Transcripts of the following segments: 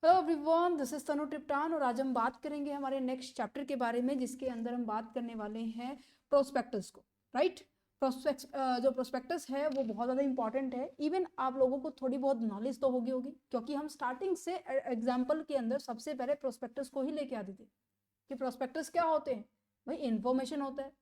Hello everyone, this is तनु टिप्टान और आज हम बात करेंगे हमारे नेक्स्ट चैप्टर के बारे में, जिसके अंदर हम बात करने वाले हैं प्रोस्पेक्टस को। राइट। प्रोस्पेक्ट जो प्रोस्पेक्टस है वो बहुत ज़्यादा इंपॉर्टेंट है। इवन आप लोगों को थोड़ी बहुत नॉलेज तो होगी क्योंकि हम स्टार्टिंग से एग्जाम्पल के अंदर सबसे पहले प्रोस्पेक्टस को ही लेके आते थे कि प्रोस्पेक्टस क्या होते हैं। भाई इंफॉर्मेशन होता है।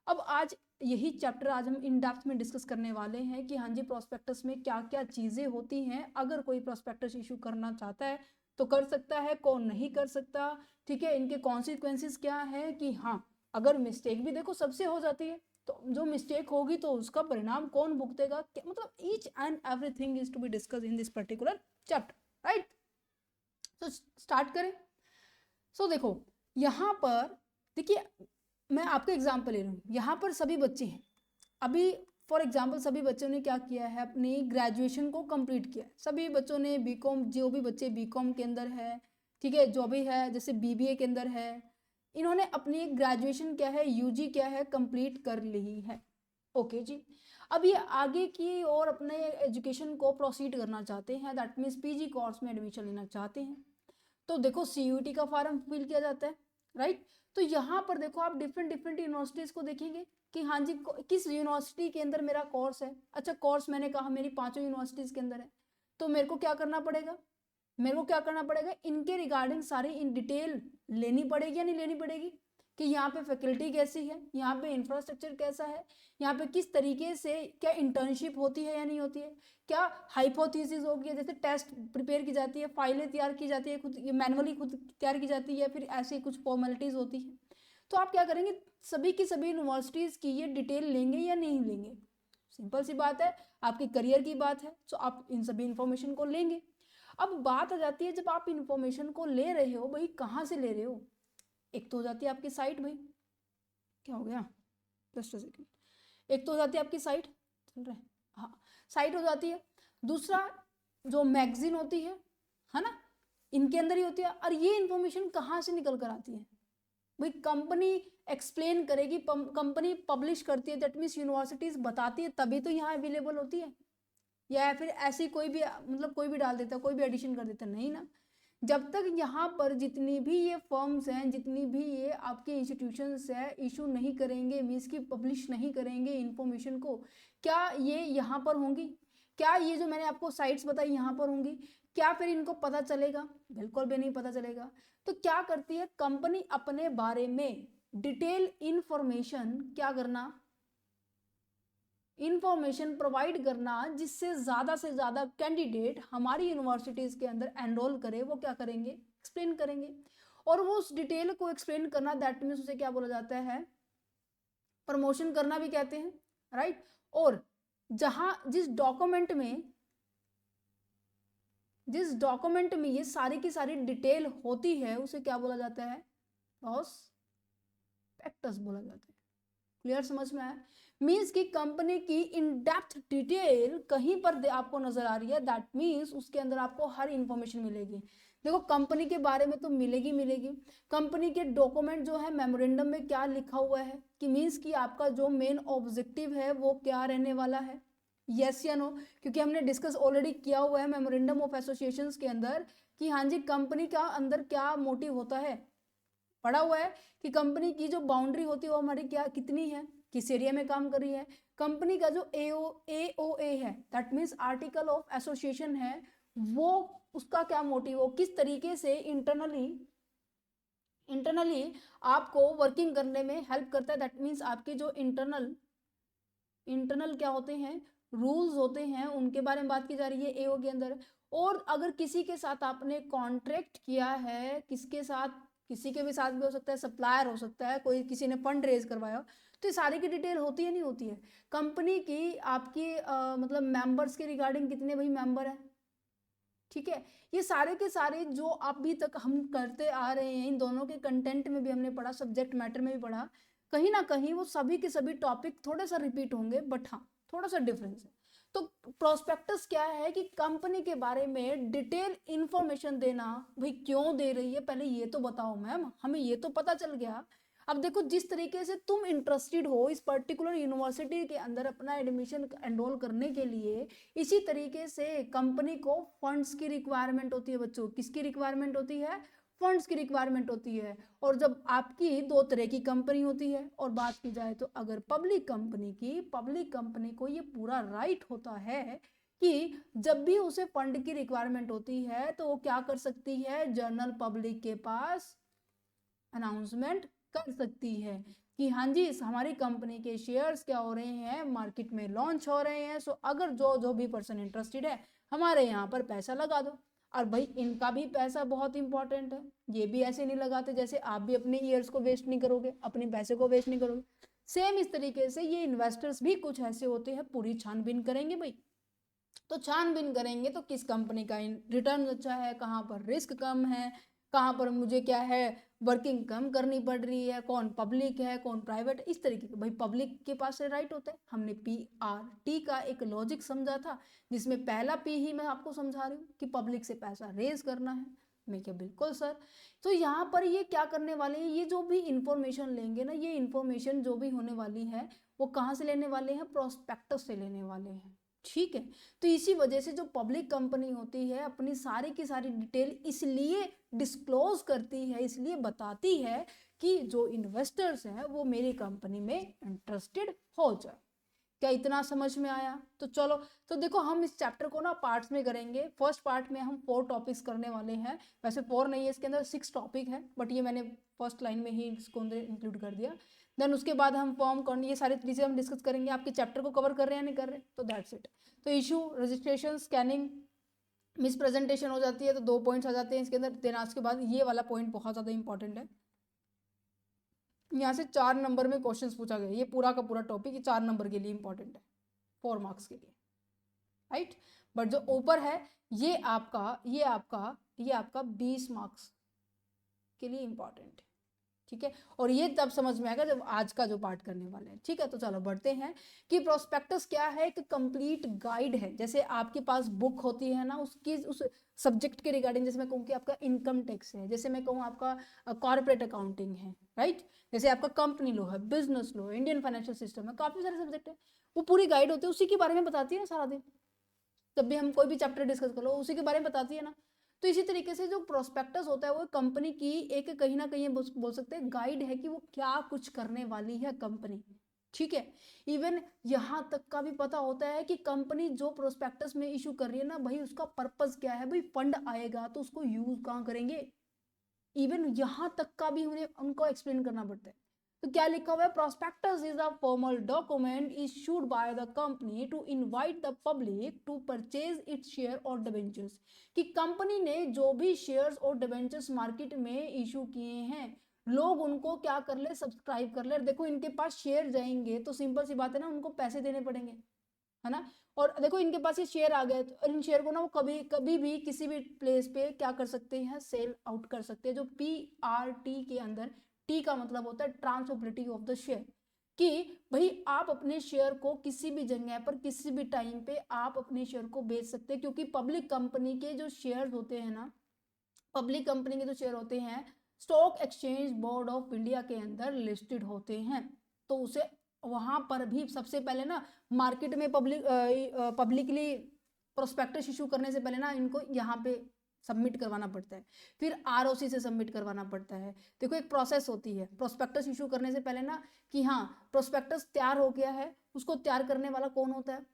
अब आज यही चैप्टर आज हम इन डेप्थ में डिस्कस करने वाले हैं कि हाँ जी, प्रोस्पेक्टस में क्या क्या चीज़ें होती हैं। अगर कोई प्रोस्पेक्टस इशू करना चाहता है तो कर सकता है, कौन नहीं कर सकता। ठीक है, इनके कॉन्सिक्वेंसेस क्या है कि हाँ, अगर मिस्टेक भी देखो सबसे हो जाती है, तो जो मिस्टेक होगी तो उसका परिणाम कौन भुगतेगा, मतलब each and everything is to be discuss in this particular chapter. Right. तो स्टार्ट करें। देखो यहाँ पर, देखिए मैं आपका एग्जाम्पल ले रहा हूँ। यहाँ पर सभी बच्चे हैं अभी। फॉर एग्जाम्पल सभी बच्चों ने क्या किया है, अपनी ग्रेजुएशन को कंप्लीट किया है। सभी बच्चों ने बीकॉम, जो भी बच्चे बीकॉम के अंदर है, ठीक है, जो भी है, जैसे बीबीए के अंदर है, इन्होंने अपनी ग्रेजुएशन क्या है, यूजी क्या है, कंप्लीट कर ली है। ओके जी। अब ये आगे की और अपने एजुकेशन को प्रोसीड करना चाहते हैं, दैट मीन्स पीजी कोर्स में एडमिशन लेना चाहते हैं। तो देखो सीयूईटी का फॉर्म फिल किया जाता है। राइट। तो यहाँ पर देखो आप डिफरेंट डिफरेंट यूनिवर्सिटीज को देखेंगे कि हाँ जी, किस यूनिवर्सिटी के अंदर मेरा कोर्स है। अच्छा, कोर्स मैंने कहा मेरी 5 यूनिवर्सिटीज के अंदर है, तो मेरे को क्या करना पड़ेगा, इनके रिगार्डिंग सारी इन डिटेल लेनी पड़ेगी या नहीं लेनी पड़ेगी, कि यहाँ पे फैकल्टी कैसी है, यहाँ पे इंफ्रास्ट्रक्चर कैसा है, यहाँ पे किस तरीके से क्या इंटर्नशिप होती है या नहीं होती है, क्या हाइपोथेसिस होगी, जैसे टेस्ट प्रिपेयर की जाती है, फाइलें तैयार की जाती है, खुद ये मैनुअली खुद तैयार की जाती है, फिर ऐसी कुछ फॉर्मेलिटीज होती है। तो आप क्या करेंगे, सभी की सभी यूनिवर्सिटीज़ की ये डिटेल लेंगे या नहीं लेंगे। सिंपल सी बात है, आपके करियर की बात है, तो आप इन सभी इंफॉर्मेशन को लेंगे। अब बात आ जाती है, जब आप इंफॉर्मेशन को ले रहे हो, भाई कहाँ से ले रहे हो। एक तो हो जाती है आपकी साइट, भाई क्या हो गया, जस्ट अ सेकेंड। एक तो हो जाती है आपकी साइट, चल रहा है, हाँ, साइट हो जाती है। दूसरा जो मैगजीन होती है ना, इनके अंदर ही होती है। और ये इंफॉर्मेशन कहाँ से निकल कर आती है, भाई कंपनी एक्सप्लेन करेगी, कंपनी पब्लिश करती है, दैट मीन्स यूनिवर्सिटीज बताती है, तभी तो यहाँ अवेलेबल होती है। या फिर ऐसी कोई भी, मतलब कोई भी डाल देता है, कोई भी एडिशन कर देता है, नहीं ना। जब तक यहाँ पर जितनी भी ये फर्म्स हैं, जितनी भी ये आपके इंस्टीट्यूशंस है, इशू नहीं करेंगे, मीन्स की पब्लिश नहीं करेंगे इंफॉर्मेशन को, क्या ये यहाँ पर होंगी, क्या ये जो मैंने आपको साइट्स बताई यहाँ पर होंगी, क्या फिर इनको पता चलेगा, बिल्कुल भी नहीं पता चलेगा। तो क्या करती है कंपनी, अपने बारे में डिटेल इंफॉर्मेशन क्या करना, इंफॉर्मेशन प्रोवाइड करना, जिससे ज़्यादा से ज़्यादा कैंडिडेट हमारी यूनिवर्सिटीज़ के अंदर एनरोल करे, वो क्या करेंगे, एक्सप्लेन करेंगे। और वो उस डिटेल को एक्सप्लेन करना, दैट मीन्स उसे क्या बोला जाता है, प्रमोशन करना भी कहते हैं। राइट। और जहां जिस डॉक्यूमेंट में ये सारी की सारी डिटेल होती है, उसे क्या बोला जाता है, प्रॉस्पेक्टस बोला जाता है। क्लियर, समझ में आया। मीन्स की कंपनी की इन डेप्थ डिटेल कहीं पर आपको नजर आ रही है, दैट मीन्स उसके अंदर आपको हर इंफॉर्मेशन मिलेगी। देखो कंपनी के बारे में तो मिलेगी मिलेगी, कंपनी के डॉक्यूमेंट जो है, मेमोरेंडम में क्या लिखा हुआ है, कि मीन्स कि आपका जो मेन ऑब्जेक्टिव है वो क्या रहने वाला है, यस या नो। क्योंकि हमने डिस्कस ऑलरेडी किया हुआ है मेमोरेंडम ऑफ एसोसिएशन के अंदर कि हाँ जी, कंपनी का अंदर क्या मोटिव होता है, पढ़ा हुआ है कि कंपनी की जो बाउंड्री होती है वो हमारी क्या कितनी है, किस एरिया में काम कर रही है। कंपनी का जो एओए है, that means article of association है, वो उसका क्या मोटिव हो, किस तरीके से इंटरनली आपको वर्किंग करने में हेल्प करता है। दैट मीन्स आपके जो इंटरनल क्या होते हैं, रूल्स होते हैं, उनके बारे में बात की जा रही है एओ के अंदर। और अगर किसी के साथ आपने कॉन्ट्रैक्ट किया है, किसके साथ, किसी के भी साथ भी हो सकता है, सप्लायर हो सकता है, कोई किसी ने फंड रेज करवाया, तो ये सारी की डिटेल होती है नहीं होती है। कंपनी की आपकी मतलब मेंबर्स के रिगार्डिंग कितने भाई मेंबर हैं, ठीक है, ये सारे के सारे जो अभी तक हम करते आ रहे हैं, इन दोनों के कंटेंट में भी हमने पढ़ा, सब्जेक्ट मैटर में भी पढ़ा, कहीं ना कहीं वो सभी के सभी टॉपिक थोड़े सा रिपीट होंगे, बट हाँ थोड़ा सा डिफरेंस है। तो प्रोस्पेक्टस क्या है कि कंपनी के बारे में डिटेल इंफॉर्मेशन देना। भाई क्यों दे रही है, पहले ये तो बताओ मैम, हमें ये तो पता चल गया। अब देखो जिस तरीके से तुम इंटरेस्टेड हो इस पर्टिकुलर यूनिवर्सिटी के अंदर अपना एडमिशन एनरोल करने के लिए, इसी तरीके से कंपनी को फंड्स की रिक्वायरमेंट होती है बच्चों। किसकी रिक्वायरमेंट होती है? फंड्स की रिक्वायरमेंट होती है। और जब आपकी दो तरह की कंपनी होती है, और बात की जाए तो अगर पब्लिक कंपनी को ये पूरा राइट होता है कि जब भी उसे फंड की रिक्वायरमेंट होती है तो वो क्या कर सकती है, जनरल पब्लिक के पास अनाउंसमेंट कर सकती है कि हाँ जी हमारी कंपनी के शेयर्स क्या हो रहे हैं, मार्केट में लॉन्च हो रहे हैं, सो अगर जो भी पर्सन इंटरेस्टेड है हमारे यहाँ पर पैसा लगा दो। और भाई इनका भी पैसा बहुत इंपॉर्टेंट है, ये भी ऐसे नहीं लगाते जैसे आप भी अपने ईयर्स को वेस्ट नहीं करोगे, अपने पैसे को वेस्ट नहीं करोगे। सेम इस तरीके से ये इन्वेस्टर्स भी कुछ ऐसे होते हैं, पूरी छानबीन करेंगे भाई। तो छानबीन करेंगे तो किस कंपनी का रिटर्न अच्छा है, कहाँ पर रिस्क कम है, कहाँ पर मुझे क्या है वर्किंग कम करनी पड़ रही है, कौन पब्लिक है कौन प्राइवेट, इस तरीके के भाई पब्लिक के पास से राइट होता है। हमने PRT का एक लॉजिक समझा था जिसमें पहला P ही मैं आपको समझा रही हूँ कि पब्लिक से पैसा रेज करना है। मैं क्या बिल्कुल सर। तो यहाँ पर ये क्या करने वाले हैं, ये जो भी इंफॉर्मेशन लेंगे ना, ये इंफॉर्मेशन जो भी होने वाली है वो कहाँ से लेने वाले हैं, प्रोस्पेक्टस से लेने वाले हैं। ठीक है। तो इसी वजह से जो पब्लिक कंपनी होती है अपनी सारी की सारी डिटेल इसलिए डिस्क्लोज करती है, इसलिए बताती है कि जो इन्वेस्टर्स हैं वो मेरी कंपनी में इंटरेस्टेड हो जाए। क्या इतना समझ में आया? तो चलो, तो देखो हम इस चैप्टर को ना पार्ट्स में करेंगे। फर्स्ट पार्ट में हम 4 टॉपिक्स करने वाले हैं, वैसे 4 नहीं है, इसके अंदर 6 टॉपिक है, बट ये मैंने फर्स्ट लाइन में ही इसको अंदर इंक्लूड कर दिया। देन उसके बाद हम फॉर्म करने, ये सारी चीज़ें हम डिस्कस करेंगे, आपके चैप्टर को कवर कर रहे हैं या नहीं कर रहे, तो दैट्स इट। तो issue, registration, scanning, miss presentation हो जाती है तो 2 पॉइंट्स आ जाते हैं इसके अंदर। देन आज के बाद ये वाला पॉइंट बहुत ज़्यादा इंपॉर्टेंट है, यहाँ से 4 नंबर में क्वेश्चंस पूछा गया, ये पूरा का पूरा टॉपिक 4 नंबर के लिए इंपॉर्टेंट है, 4 मार्क्स के लिए, राइट। बट जो ऊपर है ये आपका 20 मार्क्स के लिए इंपॉर्टेंट है, ठीक है। और ये तब समझ में आएगा जब आज का जो पार्ट करने वाले हैं, ठीक है। तो चलो बढ़ते हैं कि प्रोस्पेक्टस क्या है, एक कंप्लीट गाइड है। जैसे आपके पास बुक होती है ना, उसकी उस सब्जेक्ट के रिगार्डिंग, जैसे मैं कहूँ कि आपका इनकम टैक्स है, जैसे मैं कहूँ आपका कॉर्पोरेट अकाउंटिंग है, राइट, जैसे आपका कंपनी लॉ है, business law, Indian financial system है, काफी सारे सब्जेक्ट है, वो पूरी गाइड होती है, उसी के बारे में बताती है ना सारा दिन। जब भी हम कोई भी चैप्टर डिस्कस कर लो उसी के बारे में बताती है ना। तो इसी तरीके से जो प्रोस्पेक्टस होता है वो कंपनी की एक कहीं ना कहीं बोल सकते हैं गाइड है कि वो क्या कुछ करने वाली है कंपनी, ठीक है। इवन यहाँ तक का भी पता होता है कि कंपनी जो प्रोस्पेक्टस में इशू कर रही है ना भाई, उसका पर्पस क्या है, भाई फंड आएगा तो उसको यूज कहाँ करेंगे, इवन यहाँ तक का भी उन्हें उनको एक्सप्लेन करना पड़ता है। तो क्या लिखा हुआ है, prospectus is a formal document issued by the company to invite the public to purchase its share और डिबेंचर्स, कि कंपनी ने जो भी शेयर्स और डिबेंचर्स मार्केट में इशू किए हैं, लोग उनको क्या कर ले, सब्सक्राइब कर ले। देखो इनके पास शेयर जाएंगे तो सिंपल सी बात है ना, उनको पैसे देने पड़ेंगे, है ना। और देखो इनके पास ये शेयर आ गए तो इन शेयर को ना वो कभी कभी भी किसी भी प्लेस पे क्या कर सकते हैं, सेल आउट कर सकते हैं। जो PRT के अंदर, टी का मतलब होता है ट्रांसफरेबिलिटी ऑफ द शेयर, कि भाई आप अपने शेयर को किसी भी जगह पर किसी भी टाइम पे आप अपने शेयर को बेच सकते हैं, क्योंकि पब्लिक कंपनी के जो शेयर होते हैं ना, पब्लिक कंपनी के जो शेयर होते हैं stock exchange board of India के अंदर लिस्टेड होते हैं। तो उसे वहां पर भी सबसे पहले ना मार्केट में पब्लिकली प्रोस्पेक्टस इशू करने से पहले ना इनको यहाँ पे सबमिट करवाना पड़ता है, फिर ROC से सबमिट करवाना पड़ता है। देखो एक प्रोसेस होती है प्रोस्पेक्टस इशू करने से पहले ना, कि हाँ प्रोस्पेक्टस तैयार हो गया है, उसको तैयार करने वाला कौन होता है,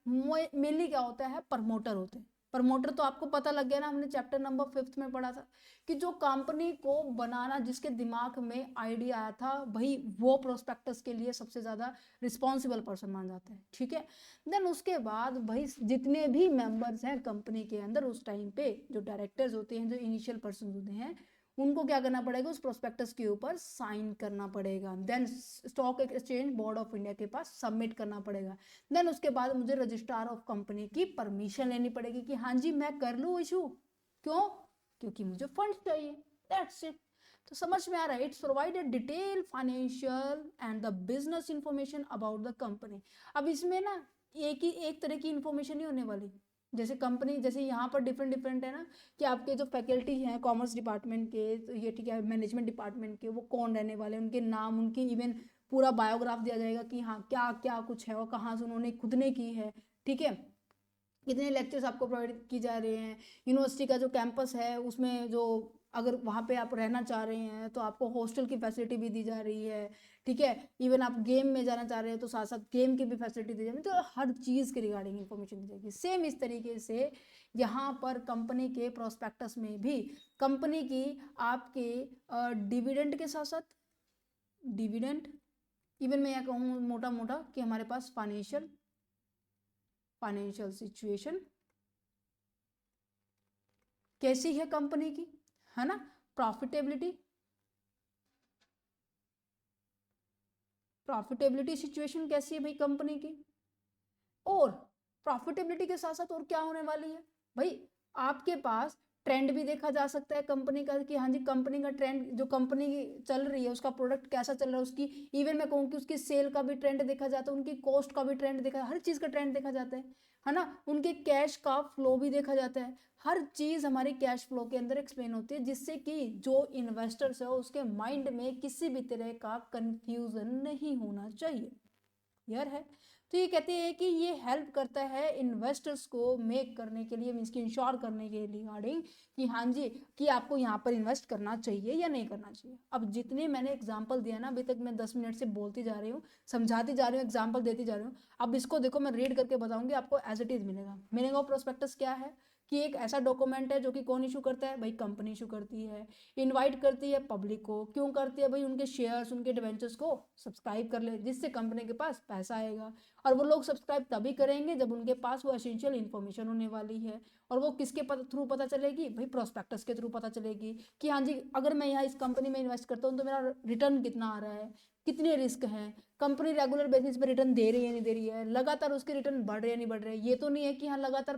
मेनली क्या होता है, प्रमोटर होते हैं। प्रमोटर तो आपको पता लग गया ना, हमने चैप्टर नंबर 5 में पढ़ा था कि जो कंपनी को बनाना, जिसके दिमाग में आइडिया आया था, भाई वो प्रोस्पेक्टस के लिए सबसे ज्यादा रिस्पॉन्सिबल पर्सन मान जाता है, ठीक है। देन उसके बाद भाई जितने भी मेंबर्स हैं कंपनी के अंदर उस टाइम पे, जो डायरेक्टर्स होते हैं, जो इनिशियल पर्सन होते हैं, उनको क्या करना पड़ेगा, उस प्रोस्पेक्टस के ऊपर साइन करना पड़ेगा। Then stock exchange board of India के पास सबमिट करना पड़ेगा। देन उसके बाद मुझे रजिस्ट्रार ऑफ कंपनी की परमिशन लेनी पड़ेगी कि हाँ जी मैं कर लूँ इशू, क्यों, क्योंकि मुझे फंड चाहिए, दैट्स इट। तो समझ में आ रहा है, it's provide a detail financial and the business information about the company. अब इसमें ना एक तरह की इंफॉर्मेशन नहीं होने वाली, जैसे कंपनी, जैसे यहाँ पर डिफरेंट डिफरेंट है ना कि आपके जो फैकल्टी हैं कॉमर्स डिपार्टमेंट के, तो ये ठीक है, मैनेजमेंट डिपार्टमेंट के, वो कौन रहने वाले हैं, उनके नाम, उनकी इवन पूरा बायोग्राफ दिया जाएगा कि हाँ क्या क्या कुछ है और कहाँ से उन्होंने खुद ने की है, ठीक है। कितने लेक्चर्स आपको प्रोवाइड की जा रहे हैं, यूनिवर्सिटी का जो कैंपस है उसमें जो, अगर वहाँ पे आप रहना चाह रहे हैं तो आपको हॉस्टल की फैसिलिटी भी दी जा रही है, ठीक है। इवन आप गेम में जाना चाह रहे हैं तो साथ साथ गेम की भी फैसिलिटी दी जाएगी, तो हर चीज़ के रिगार्डिंग इन्फॉर्मेशन दी जाएगी। सेम इस तरीके से यहाँ पर कंपनी के प्रोस्पेक्टस में भी कंपनी की आपके डिविडेंड के साथ साथ, डिविडेंड, इवन मैं यह कहूँ मोटा मोटा कि हमारे पास फाइनेंशियल सिचुएशन कैसी है कंपनी की, है ना, प्रॉफिटेबिलिटी सिचुएशन कैसी है भाई कंपनी की। और प्रॉफिटेबिलिटी के साथ साथ और क्या होने वाली है भाई, आपके पास ट्रेंड भी देखा जा सकता है कंपनी का कि हाँ जी कंपनी का ट्रेंड, जो कंपनी चल रही है उसका प्रोडक्ट कैसा चल रहा है, उसकी इवन मैं कहूँ कि उसकी सेल का भी ट्रेंड देखा जाता है, उनकी कॉस्ट का भी ट्रेंड देखा, हर चीज़ का ट्रेंड देखा जाता है ना, उनके कैश का फ्लो भी देखा जाता है, हर चीज़ हमारी कैश फ्लो के अंदर एक्सप्लेन होती है, जिससे कि जो इन्वेस्टर्स है उसके माइंड में किसी भी तरह का कंफ्यूजन नहीं होना चाहिए। क्लियर है। तो ये कहते हैं कि ये हेल्प करता है इन्वेस्टर्स को मेक करने के लिए, मीन्स की इंश्योर करने के रिगार्डिंग कि हाँ जी कि आपको यहाँ पर इन्वेस्ट करना चाहिए या नहीं करना चाहिए। अब जितने मैंने एग्जांपल दिया ना अभी तक, मैं 10 मिनट से बोलती जा रही हूँ, समझाती जा रही हूँ, एग्जाम्पल देती जा रही हूँ। अब इसको देखो मैं रीड करके बताऊंगी आपको, एज इट इज मिलेगा। प्रोस्पेक्टस क्या है कि एक ऐसा डॉक्यूमेंट है जो कि कौन इशू करता है भाई, कंपनी इशू करती है, इनवाइट करती है पब्लिक को, क्यों करती है भाई, उनके शेयर्स, उनके डिवेंचर्स को सब्सक्राइब कर ले, जिससे कंपनी के पास पैसा आएगा, और वो लोग सब्सक्राइब तभी करेंगे जब उनके पास वो एसेंशियल इन्फॉर्मेशन होने वाली है। और वो किसके थ्रू पता चलेगी भाई, प्रोस्पेक्टस के थ्रू पता चलेगी कि हाँ जी अगर मैं यहाँ इस कंपनी में इन्वेस्ट करता हूँ तो मेरा रिटर्न कितना आ रहा है, कितने रिस्क हैं, कंपनी रेगुलर बेसिस पे रिटर्न दे रही है नहीं दे रही है, लगातार उसके रिटर्न बढ़ रहे हैं नहीं बढ़ रहे हैं, ये तो नहीं है कि हाँ लगातार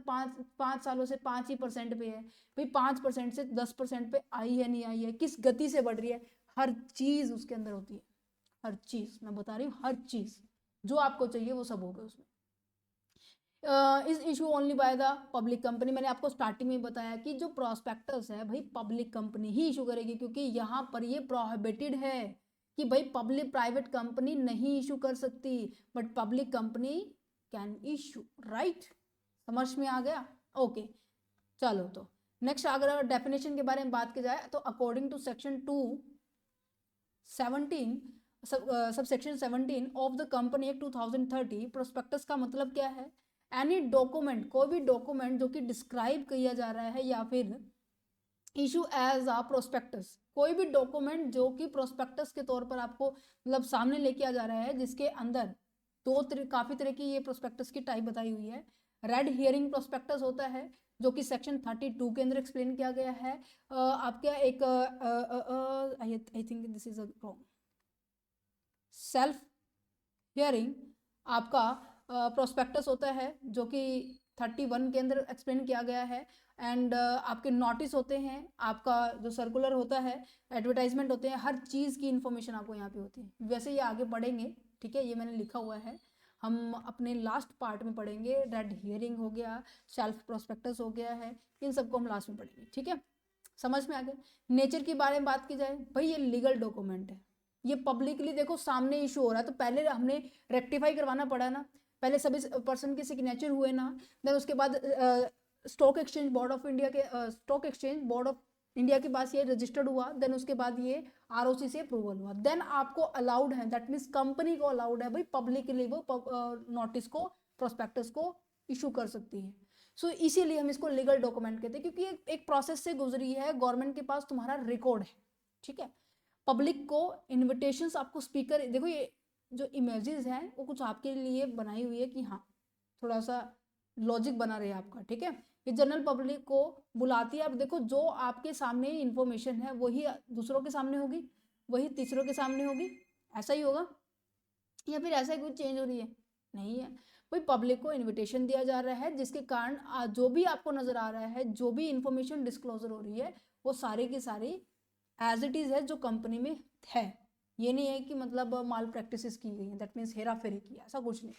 5 सालों से 5% पे है भाई, 5% से 10% पे आई है नहीं आई है, किस गति से बढ़ रही है, हर चीज उसके अंदर होती है, हर चीज मैं बता रही हूँ, हर चीज जो आपको चाहिए वो सब होगा उसमें। Is issue only by the public company, मैंने आपको स्टार्टिंग में बताया कि जो प्रोस्पेक्टस है भाई पब्लिक कंपनी ही इशू करेगी, क्योंकि यहाँ पर ये प्रोहिबिटेड है कि भाई पब्लिक प्राइवेट कंपनी नहीं इशू कर सकती, but public company can issue, right. समझ में आ गया, ओके। चलो तो नेक्स्ट अगर डेफिनेशन के बारे में बात की जाए तो according to section 217 sub section 17 of the company act 2030, prospectus का मतलब क्या है, एनी डॉक्यूमेंट, कोई भी डॉक्यूमेंट जो कि डिस्क्राइब किया जा रहा है या फिर इशू एज अ प्रोस्पेक्टस, कोई भी डॉक्यूमेंट जो कि प्रोस्पेक्टस के तौर पर आपको मतलब सामने लेके आ जा रहा है, जिसके अंदर काफी तरह की ये प्रोस्पेक्टस की टाइप बताई हुई है। रेड हियरिंग प्रोस्पेक्टस होता है जो कि सेक्शन 32 के अंदर एक्सप्लेन किया गया है। आपका एक I think this is wrong, self hearing आपका प्रोस्पेक्टस होता है जो कि 31 के अंदर एक्सप्लेन किया गया है। एंड आपके नोटिस होते हैं, आपका जो सर्कुलर होता है, एडवर्टाइजमेंट होते हैं, हर चीज़ की इंफॉर्मेशन आपको यहाँ पे होती है। वैसे ये आगे पढ़ेंगे, ठीक है, ये मैंने लिखा हुआ है, हम अपने लास्ट पार्ट में पढ़ेंगे। रेड हियरिंग हो गया, सेल्फ प्रोस्पेक्टस हो गया है, इन सबको हम लास्ट में पढ़ेंगे, ठीक है। समझ में आ गया। नेचर के बारे में बात की जाए भाई, ये लीगल डॉक्यूमेंट है, ये पब्लिकली देखो सामने इशू हो रहा है, तो पहले हमने रेक्टिफाई करवाना पड़ा ना, पहले सभी पर्सन के सिग्नेचर हुए ना, देन उसके बाद stock exchange board of India के stock exchange board of India के पास ये रजिस्टर्ड हुआ, देन उसके बाद ये आरओसी से अप्रूवल हुआ, देन आपको अलाउड है, दैट मीन्स कंपनी को अलाउड है भाई पब्लिकली वो नोटिस को, प्रोस्पेक्टस को इशू कर सकती है। सो इसीलिए हम इसको लीगल डॉक्यूमेंट कहते हैं, क्योंकि एक प्रोसेस से गुजरी है, गवर्नमेंट के पास तुम्हारा रिकॉर्ड है, ठीक है। पब्लिक को इन्विटेशंस, आपको स्पीकर, देखो ये जो इमेजेस हैं वो कुछ आपके लिए बनाई हुई है कि हाँ थोड़ा सा लॉजिक बना रहे आपका, ठीक है। ये जनरल पब्लिक को बुलाती है, अब देखो जो आपके सामने इंफॉर्मेशन है वही दूसरों के सामने होगी, वही तीसरों के सामने होगी, ऐसा ही होगा या फिर ऐसा ही कुछ चेंज हो रही है, नहीं है भाई। पब्लिक को इनविटेशन दिया जा रहा है, जिसके कारण जो भी आपको नजर आ रहा है, जो भी इंफॉर्मेशन डिस्क्लोजर हो रही है, वो सारी की सारी एज इट इज है जो कंपनी में है। ये नहीं है कि मतलब माल प्रैक्टिसेस की गई है, दैट मीन्स हेरा फेरी की, ऐसा कुछ नहीं।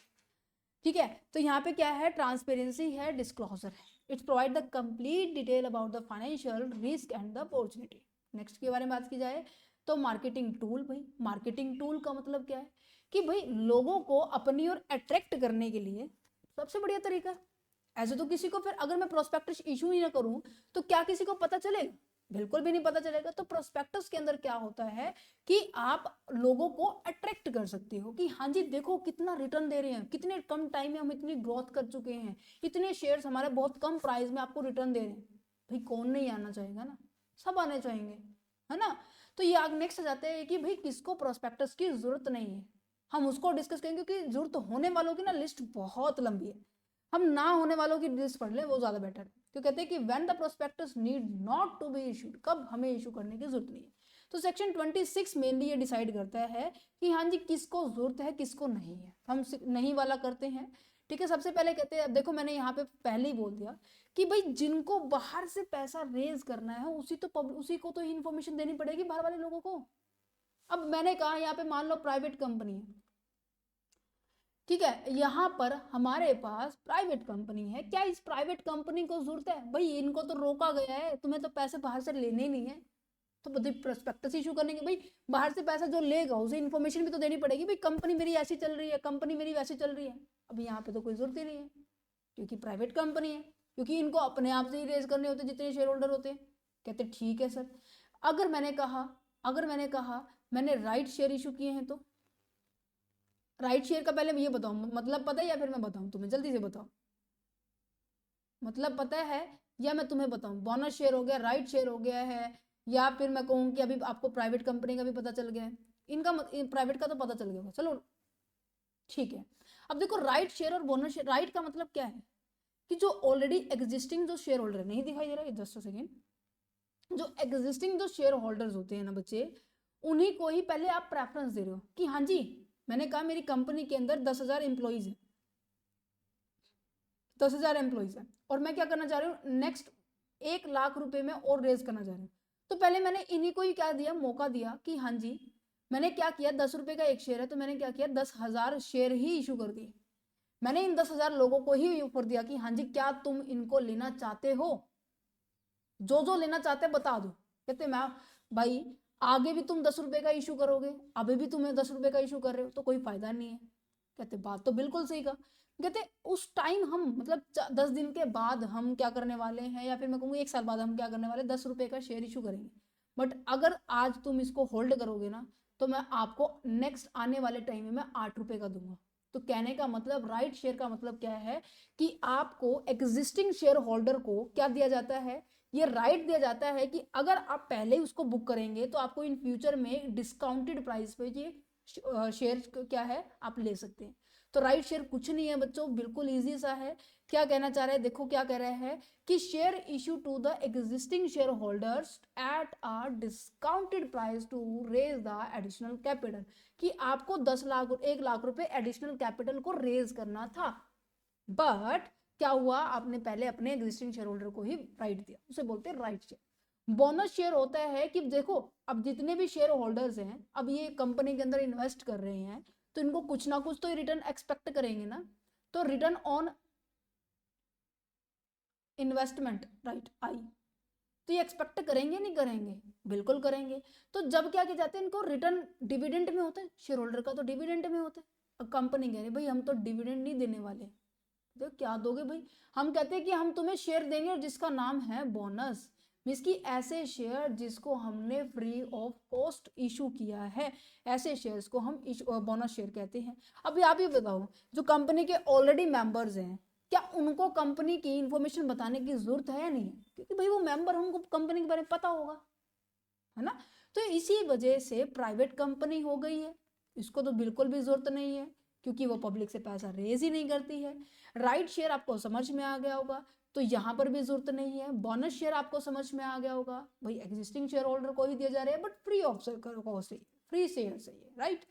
ठीक है, तो यहाँ पे क्या है, ट्रांसपेरेंसी है, डिस्क्लोजर है, it's provide the complete detail about the financial risk and the opportunity. Next के बारे में बात की जाए तो मार्केटिंग टूल। भाई मार्केटिंग टूल का मतलब क्या है कि भाई लोगों को अपनी ओर अट्रैक्ट करने के लिए सबसे बढ़िया तरीका है। ऐसे तो किसी को फिर अगर मैं प्रोस्पेक्टस इशू ही ना करूं तो क्या किसी को पता चलेगा, बिल्कुल भी नहीं पता चलेगा। तो प्रोस्पेक्टस के अंदर क्या होता है कि आप लोगों को अट्रैक्ट कर सकते हो कि हाँ जी देखो कितना रिटर्न दे रहे हैं, कितने कम टाइम में हम इतनी ग्रोथ कर चुके हैं, इतने शेयर्स हमारे बहुत कम प्राइस में आपको रिटर्न दे रहे हैं। भाई कौन नहीं आना चाहेगा ना, सब आने चाहेंगे, है ना। तो ये आगे नेक्स्ट आ जाते हैं कि भाई किसको प्रोस्पेक्टस की जरूरत नहीं है, हम उसको डिस्कस करेंगे क्योंकि जरूरत होने वालों की ना लिस्ट बहुत लंबी है, हम ना होने वालों की लिस्ट पढ़ लें वो ज्यादा बेटर है। तो कहते हैं कि when the prospectus need not to be issued, कब हमें इशू करने की जरूरत नहीं है। तो सेक्शन 26 मेनली ये डिसाइड करता है कि हाँ जी किसको जरूरत है किसको नहीं है, हम नहीं वाला करते हैं। ठीक है, सबसे पहले कहते हैं, अब देखो मैंने यहाँ पे पहले ही बोल दिया कि भाई जिनको बाहर से पैसा रेज करना है उसी को तो इन्फॉर्मेशन देनी पड़ेगी बाहर वाले लोगों को। अब मैंने कहा यहाँ पे मान लो प्राइवेट कंपनी है, ठीक है, यहाँ पर हमारे पास प्राइवेट कंपनी है, क्या इस प्राइवेट कंपनी को जरूरत है, भाई इनको तो रोका गया है, तुम्हें तो पैसे बाहर से लेने ही नहीं है, तो बताइए प्रोस्पेक्टस इशू करने के, भाई बाहर से पैसा जो लेगा उसे इन्फॉर्मेशन भी तो देनी पड़ेगी, भाई कंपनी मेरी ऐसी चल रही है, कंपनी मेरी वैसी चल रही है। अब यहाँ पे तो कोई जरूरत ही नहीं है क्योंकि प्राइवेट कंपनी है, क्योंकि इनको अपने आप से ही रेज करने होते जितने शेयर होल्डर होते हैं। कहते ठीक है सर, अगर मैंने कहा मैंने राइट शेयर इशू किए हैं तो राइट शेयर का पहले ये बताऊं मतलब पता है या फिर मैं बताऊं तुम्हें, जल्दी से बताओ, मतलब पता है या मैं तुम्हें बताऊं, बोनस शेयर हो गया, राइट शेयर हो गया है, या फिर मैं कहूँ कि अभी आपको प्राइवेट कंपनी का भी पता चल गया है, इनका प्राइवेट का तो पता चल गया, चलो ठीक है। अब देखो राइट शेयर और बोनस शेयर, राइट का मतलब क्या है कि जो ऑलरेडी एग्जिस्टिंग जो शेयर होल्डर, नहीं दिखाई दे रहा है, जस्ट सेकेंड, जो एग्जिस्टिंग जो शेयर होल्डर्स होते हैं ना बच्चे, उन्हीं को ही पहले आप प्रेफरेंस दे रहे हो कि हाँ जी मैंने कहा मेरी कंपनी के अंदर 10,000 एम्प्लॉइज है, 10,000 एम्प्लॉइज है और मैं क्या करना चाह रही हूँ नेक्स्ट 1 लाख रुपए में और रेज करना चाह रही हूँ। तो पहले मैंने इन्हीं को ही क्या दिया, मौका दिया कि हाँ जी मैंने क्या किया, 10 रुपए का एक शेयर है तो मैंने क्या किया 10,000 शेयर ही इशू कर दिए। मैंने इन 10,000 लोगों को ही ऑफर दिया कि हाँ जी क्या तुम इनको लेना चाहते हो, जो लेना चाहते बता दो। कहते मैं भाई आगे भी तुम 10 रुपए का इशू करोगे, अभी भी तुम्हें 10 रुपए का इशू कर रहे हो तो कोई फायदा नहीं है। कहते बात तो बिल्कुल सही कहा। कहते उस टाइम हम मतलब 10 दिन के बाद हम क्या करने वाले हैं, या फिर मैं कहूँगी 1 साल बाद हम क्या करने वाले, 10 रुपए का शेयर इशू करेंगे। बट अगर आज तुम इसको होल्ड करोगे ना तो मैं आपको नेक्स्ट आने वाले टाइम में मैं 8 रुपए का दूंगा। तो कहने का मतलब राइट शेयर का मतलब क्या है कि आपको एग्जिस्टिंग शेयर होल्डर को क्या दिया जाता है, ये राइट दिया जाता है कि अगर आप पहले ही उसको बुक करेंगे तो आपको इन फ्यूचर में डिस्काउंटेड प्राइस पे ये शेयर क्या है आप ले सकते हैं। तो राइट शेयर कुछ नहीं है बच्चों, बिल्कुल इजी सा है। क्या कहना चाह रहे हैं, देखो क्या कह रहे हैं कि share issue to the existing share holders at a discounted price to raise the additional capital, कि आपको 1 लाख रुपए एडिशनल कैपिटल को रेज करना था, बट क्या हुआ आपने पहले अपने एग्जिस्टिंग शेयर होल्डर को ही राइट दिया, उसे बोलते हैं राइट शेयर। बोनस शेयर होता है कि देखो अब जितने भी शेयर होल्डर्स हैं अब ये कंपनी के अंदर इन्वेस्ट कर रहे हैं तो इनको कुछ ना कुछ तो रिटर्न एक्सपेक्ट करेंगे ना, तो return on investment right I, तो ये एक्सपेक्ट करेंगे नहीं करेंगे, बिल्कुल करेंगे। तो जब क्या किया जाता है इनको रिटर्न डिविडेंड में होता है, शेयर होल्डर का तो डिविडेंड में होता है। अब कंपनी कह रही भाई हम तो डिविडेंड नहीं देने वाले, तो क्या दोगे भाई, हम कहते हैं कि हम तुम्हें शेयर देंगे और जिसका नाम है बोनस, मींस की ऐसे शेयर जिसको हमने फ्री ऑफ कॉस्ट इशू किया है, ऐसे शेयर्स को हम बोनस शेयर कहते हैं। अभी आप ही बताओ जो कंपनी के ऑलरेडी मेंबर्स हैं क्या उनको कंपनी की इंफॉर्मेशन बताने की जरूरत है या नहीं है, क्योंकि भाई वो मेंबर उनको कंपनी के बारे में पता होगा, है ना। तो इसी वजह से प्राइवेट कंपनी हो गई है, इसको तो बिल्कुल भी जरूरत नहीं है क्योंकि वो पब्लिक से पैसा रेज ही नहीं करती है। राइट शेयर आपको समझ में आ गया होगा, तो यहाँ पर भी जरूरत नहीं है। बोनस शेयर आपको समझ में आ गया होगा, भाई एग्जिस्टिंग शेयर होल्डर को ही दिया जा रहा है बट फ्री ऑफ कॉस्ट है, फ्री शेयर है, right.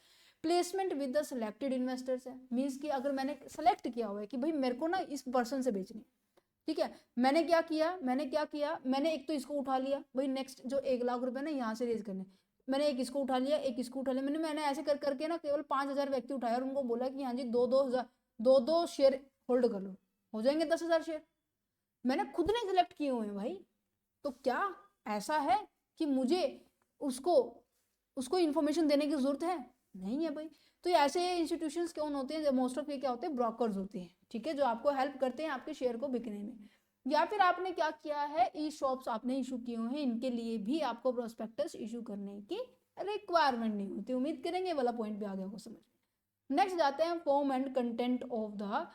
Placement with the selected investors है, मीन्स कि अगर मैंने सेलेक्ट किया हुआ है कि भाई मेरे को ना इस पर्सन से बेचनी, ठीक है, मैंने क्या किया मैंने एक तो इसको उठा लिया, भाई नेक्स्ट जो 1 लाख रुपए ना यहाँ से रेज करने, मैंने एक इसको उठा लिया एक इसको उठा लिया, मैंने ऐसे कर करके ना केवल 5,000 व्यक्ति उठाया और उनको बोला कि हाँ जी 2-2 हजार 2 शेयर होल्ड कर लो, हो जाएंगे 10,000 शेयर। मैंने खुद ने सिलेक्ट किए हुए हैं भाई, तो क्या ऐसा है कि मुझे उसको इन्फॉर्मेशन देने की जरूरत है? नहीं है भाई। तो ये ऐसे इंस्टीट्यूशंस कौन होते हैं, मोस्ट ऑफ ये क्या होते हैं, ब्रोकर्स होते हैं, ठीक है, जो आपको हेल्प करते हैं आपके शेयर को बिकने में। या फिर आपने क्या किया है, ई शॉप्स आपने इशू किए हुए हैं, इनके लिए भी आपको प्रोस्पेक्टस इशू करने की रिक्वायरमेंट नहीं होती। उम्मीद करेंगे वाला पॉइंट भी आ गया होगा समझ में। नेक्स्ट जाते हैं form and content of the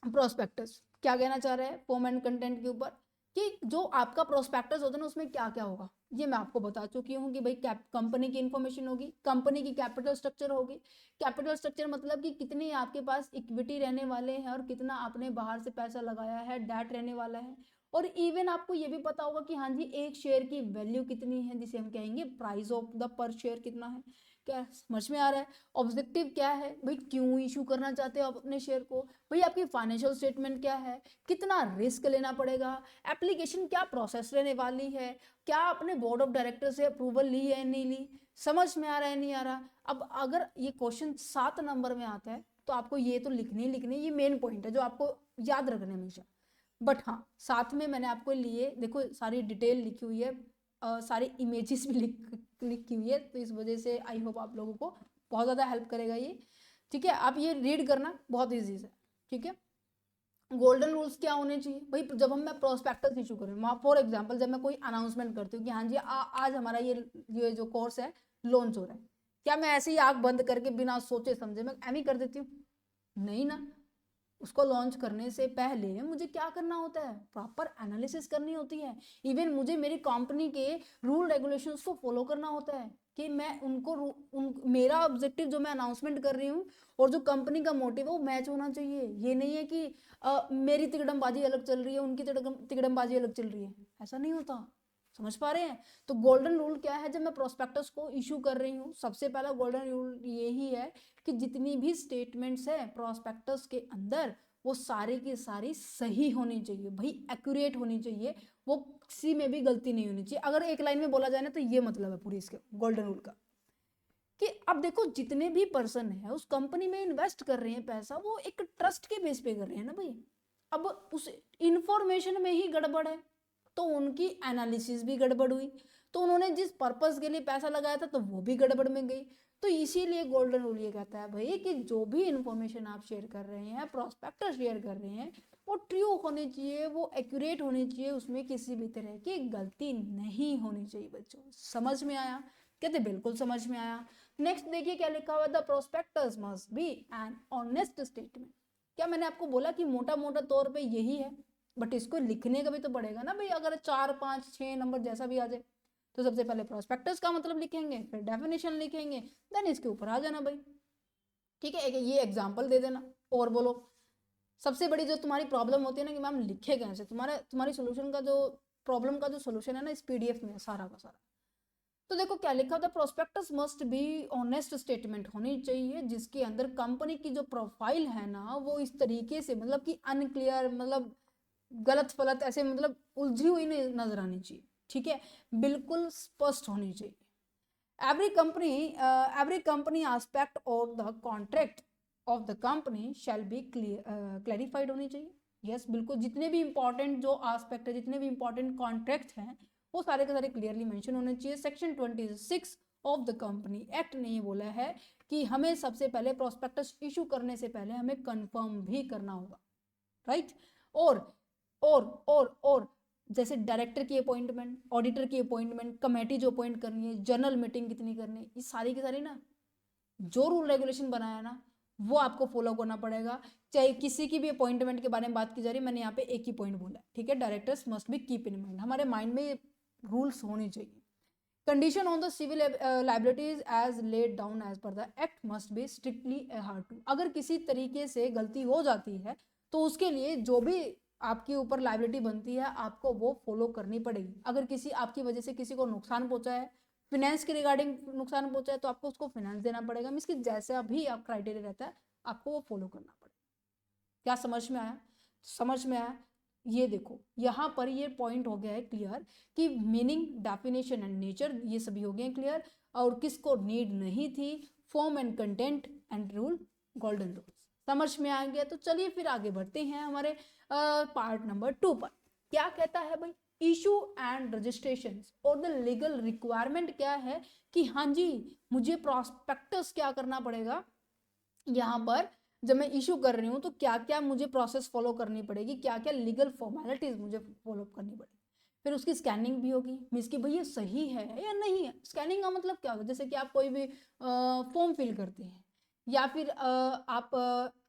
prospectus. क्या कहना चाह रहे हैं फॉर्म एंड कंटेंट के ऊपर, कि जो आपका प्रोस्पेक्टस होता है ना उसमें क्या क्या होगा, ये मैं आपको बता चुकी हूँ कि भाई कंपनी की इन्फॉर्मेशन होगी, कंपनी की कैपिटल स्ट्रक्चर होगी। कैपिटल स्ट्रक्चर मतलब कि कितने आपके पास इक्विटी रहने वाले हैं और कितना आपने बाहर से पैसा लगाया है, डेट रहने वाला है। और इवन आपको ये भी पता होगा कि हाँ जी एक शेयर की वैल्यू कितनी है, जिसे हम कहेंगे प्राइस ऑफ द पर शेयर कितना है। क्या समझ में आ रहा है? ऑब्जेक्टिव क्या है भाई, क्यों इशू करना चाहते हो आप अपने शेयर को, भाई आपकी फाइनेंशियल स्टेटमेंट क्या है, कितना रिस्क लेना पड़ेगा, एप्लीकेशन क्या प्रोसेस रहने वाली है, क्या आपने बोर्ड ऑफ डायरेक्टर से अप्रूवल ली है नहीं ली, समझ में आ रहा है नहीं आ रहा। अब अगर ये क्वेश्चन 7 नंबर में आता है तो आपको ये तो लिखने ही लिखने, ये मेन पॉइंट है जो आपको याद रखने हमेशा। बट हाँ साथ में मैंने आपको लिए देखो सारी डिटेल लिखी हुई है, सारी इमेजेस भी लिखी हुई है, तो इस वजह से आई होप आप लोगों को बहुत ज़्यादा हेल्प करेगा ये, ठीक है। आप ये रीड करना बहुत ईजी है, ठीक है। गोल्डन रूल्स क्या होने चाहिए भाई, जब हम मैं प्रोस्पेक्टस इशू करूँ, फॉर एग्जांपल जब मैं कोई अनाउंसमेंट करती हूँ कि हाँ जी आज हमारा ये जो कोर्स है लॉन्च हो रहा है, क्या मैं ऐसे ही आंख बंद करके बिना सोचे समझे मैं एम ही कर देती हूँ? नहीं ना। उसको लॉन्च करने से पहले मुझे क्या करना होता है, प्रॉपर एनालिसिस करनी होती है। इवन मुझे मेरी कंपनी के रूल रेगुलेशंस को फॉलो करना होता है कि मैं मेरा ऑब्जेक्टिव जो मैं अनाउंसमेंट कर रही हूँ और जो कंपनी का मोटिव है वो मैच होना चाहिए। ये नहीं है कि मेरी तिकड़मबाजी अलग चल रही है, उनकी तिकड़मबाजी अलग चल रही है, ऐसा नहीं होता। समझ पा रहे हैं? तो गोल्डन रूल क्या है, जब मैं प्रोस्पेक्टस को इशू कर रही हूँ सबसे पहला गोल्डन रूल यही है कि जितनी भी स्टेटमेंट्स है प्रोस्पेक्टस के अंदर वो सारी की सारी सही होनी चाहिए भाई, एक्यूरेट होनी चाहिए, वो किसी में भी गलती नहीं होनी चाहिए। अगर एक लाइन में बोला जाए ना तो ये मतलब है पूरी इसके गोल्डन रूल का, कि अब देखो जितने भी पर्सन है उस कंपनी में इन्वेस्ट कर रहे हैं पैसा, वो एक ट्रस्ट के बेस पे कर रहे हैं ना भाई। अब उस इंफॉर्मेशन में ही गड़बड़ है तो उनकी एनालिसिस भी गड़बड़ हुई, तो उन्होंने जिस पर्पस के लिए पैसा लगाया था तो वो भी गड़बड़ में गई। तो इसीलिए गोल्डन रूल ये कहता है भाई कि जो भी इंफॉर्मेशन आप शेयर कर रहे हैं, प्रोस्पेक्टस शेयर कर रहे हैं, वो ट्रू होनी चाहिए, वो एक्यूरेट होनी चाहिए, उसमें किसी भी तरह की गलती नहीं होनी चाहिए। बच्चों समझ में आया? कहते बिल्कुल समझ में आया। नेक्स्ट देखिए क्या लिखा हुआ, the prospectus must be an honest statement. क्या मैंने आपको बोला कि मोटा मोटा तौर पे यही है, बट इसको लिखने का भी तो पड़ेगा ना भाई। अगर 4 5 6 नंबर जैसा भी आ जाए तो सबसे पहले प्रोस्पेक्टस का मतलब लिखेंगे, फिर डेफिनेशन लिखेंगे, देन इसके ऊपर आ जाना भाई, ठीक है। ये एग्जाम्पल दे देना और बोलो। सबसे बड़ी जो तुम्हारी प्रॉब्लम होती है ना कि मैम लिखे कैसे, तुम्हारी सोल्यूशन का जो प्रॉब्लम का जो सोल्यूशन है ना इस पीडीएफ में सारा का सारा। तो देखो क्या लिखा होता है, prospectus must be honest statement होनी चाहिए जिसके अंदर कंपनी की जो प्रोफाइल है ना वो इस तरीके से मतलब कि अनक्लियर, मतलब गलत फलत ऐसे मतलब उलझी हुई नहीं नजर आनी चाहिए, ठीक है, बिल्कुल स्पष्ट होनी चाहिए। every company aspect of the contract of the company shall be clarified होनी चाहिए। यस बिल्कुल, जितने भी इंपॉर्टेंट जो आस्पेक्ट है, जितने भी इंपॉर्टेंट कॉन्ट्रैक्ट हैं वो सारे के सारे क्लियरली मेंशन होने चाहिए। Section 26 of the company act ने ये बोला है कि हमें सबसे पहले प्रोस्पेक्टस इशू करने से पहले हमें कंफर्म भी करना होगा, राइट। और जैसे डायरेक्टर की अपॉइंटमेंट, ऑडिटर की अपॉइंटमेंट, कमेटी जो अपॉइंट करनी है, जनरल मीटिंग कितनी करनी है, ये सारी की सारी ना जो रूल रेगुलेशन बनाया ना वो आपको फॉलो करना पड़ेगा। चाहे किसी की भी अपॉइंटमेंट के बारे में बात की जा रही है, मैंने यहाँ पे एक ही पॉइंट बोला, ठीक है, directors must be keep in mind, हमारे माइंड में रूल्स होने चाहिए। Condition on the civil liabilities as laid down as per the act must be strictly adhered to. अगर किसी तरीके से गलती हो जाती है तो उसके लिए जो भी आपके ऊपर लाइबिलिटी बनती है आपको वो फॉलो करनी पड़ेगी। अगर किसी आपकी वजह से किसी को नुकसान पहुंचा है, फिनेंस के रिगार्डिंग नुकसान पहुंचा है, तो आपको उसको फिनेंस देना पड़ेगा। मीन्स कि जैसा भी आप क्राइटेरिया रहता है आपको वो फॉलो करना पड़ेगा। क्या समझ में आया? समझ में आया? ये देखो यहाँ पर ये पॉइंट हो गया है क्लियर कि मीनिंग, डेफिनेशन एंड नेचर ये सभी हो गए क्लियर, और किसको नीड नहीं थी, form and content and rule, golden rules. समझ में आ गया? तो चलिए फिर आगे बढ़ते हैं हमारे पार्ट नंबर 2 पर। क्या कहता है भाई, इशू एंड रजिस्ट्रेशन और द लीगल रिक्वायरमेंट क्या है कि हाँ जी मुझे प्रोस्पेक्टस क्या करना पड़ेगा, यहाँ पर जब मैं इशू कर रही हूँ तो क्या क्या मुझे प्रोसेस फॉलो करनी पड़ेगी, क्या क्या लीगल फॉर्मेलिटीज मुझे फॉलो करनी पड़ेगी। फिर उसकी स्कैनिंग भी होगी, मीन्स कि भाई ये सही है या नहीं है। स्कैनिंग का मतलब क्या होता है, जैसे कि आप कोई भी फॉर्म फिल करते हैं या फिर आप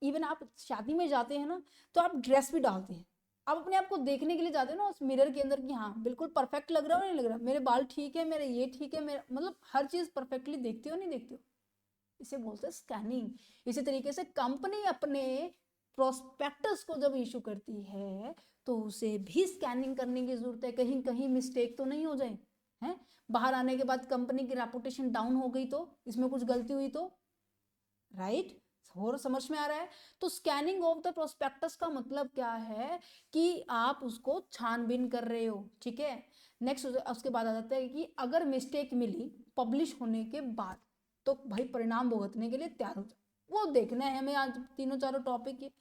इवन आप शादी में जाते हैं ना, तो आप ड्रेस भी डालते हैं, आप अपने आप को देखने के लिए जाते हैं ना उस मिरर के अंदर कि हाँ बिल्कुल परफेक्ट लग रहा है और नहीं लग रहा, मेरे बाल ठीक है, मेरे ये ठीक है, मेरा मतलब हर चीज़ परफेक्टली देखते हो नहीं देखते हो, इसे बोलते हैं स्कैनिंग। इसी तरीके से कंपनी अपने प्रोस्पेक्टस को जब इशू करती है तो उसे भी स्कैनिंग करने की जरूरत है, कहीं कहीं मिस्टेक तो नहीं हो जाए, हैं? बाहर आने के बाद कंपनी की रेपुटेशन डाउन हो गई तो, इसमें कुछ गलती हुई तो, राइट? और समझ में आ रहा है? तो स्कैनिंग ऑफ द प्रोस्पेक्टस का मतलब क्या है कि आप उसको छानबीन कर रहे हो, ठीक है। नेक्स्ट उसके बाद आ जाता है कि अगर मिस्टेक मिली पब्लिश होने के बाद तो भाई परिणाम भुगतने के लिए तैयार हो जाओ। वो देखना है हमें आज तीनों चारों टॉपिक के,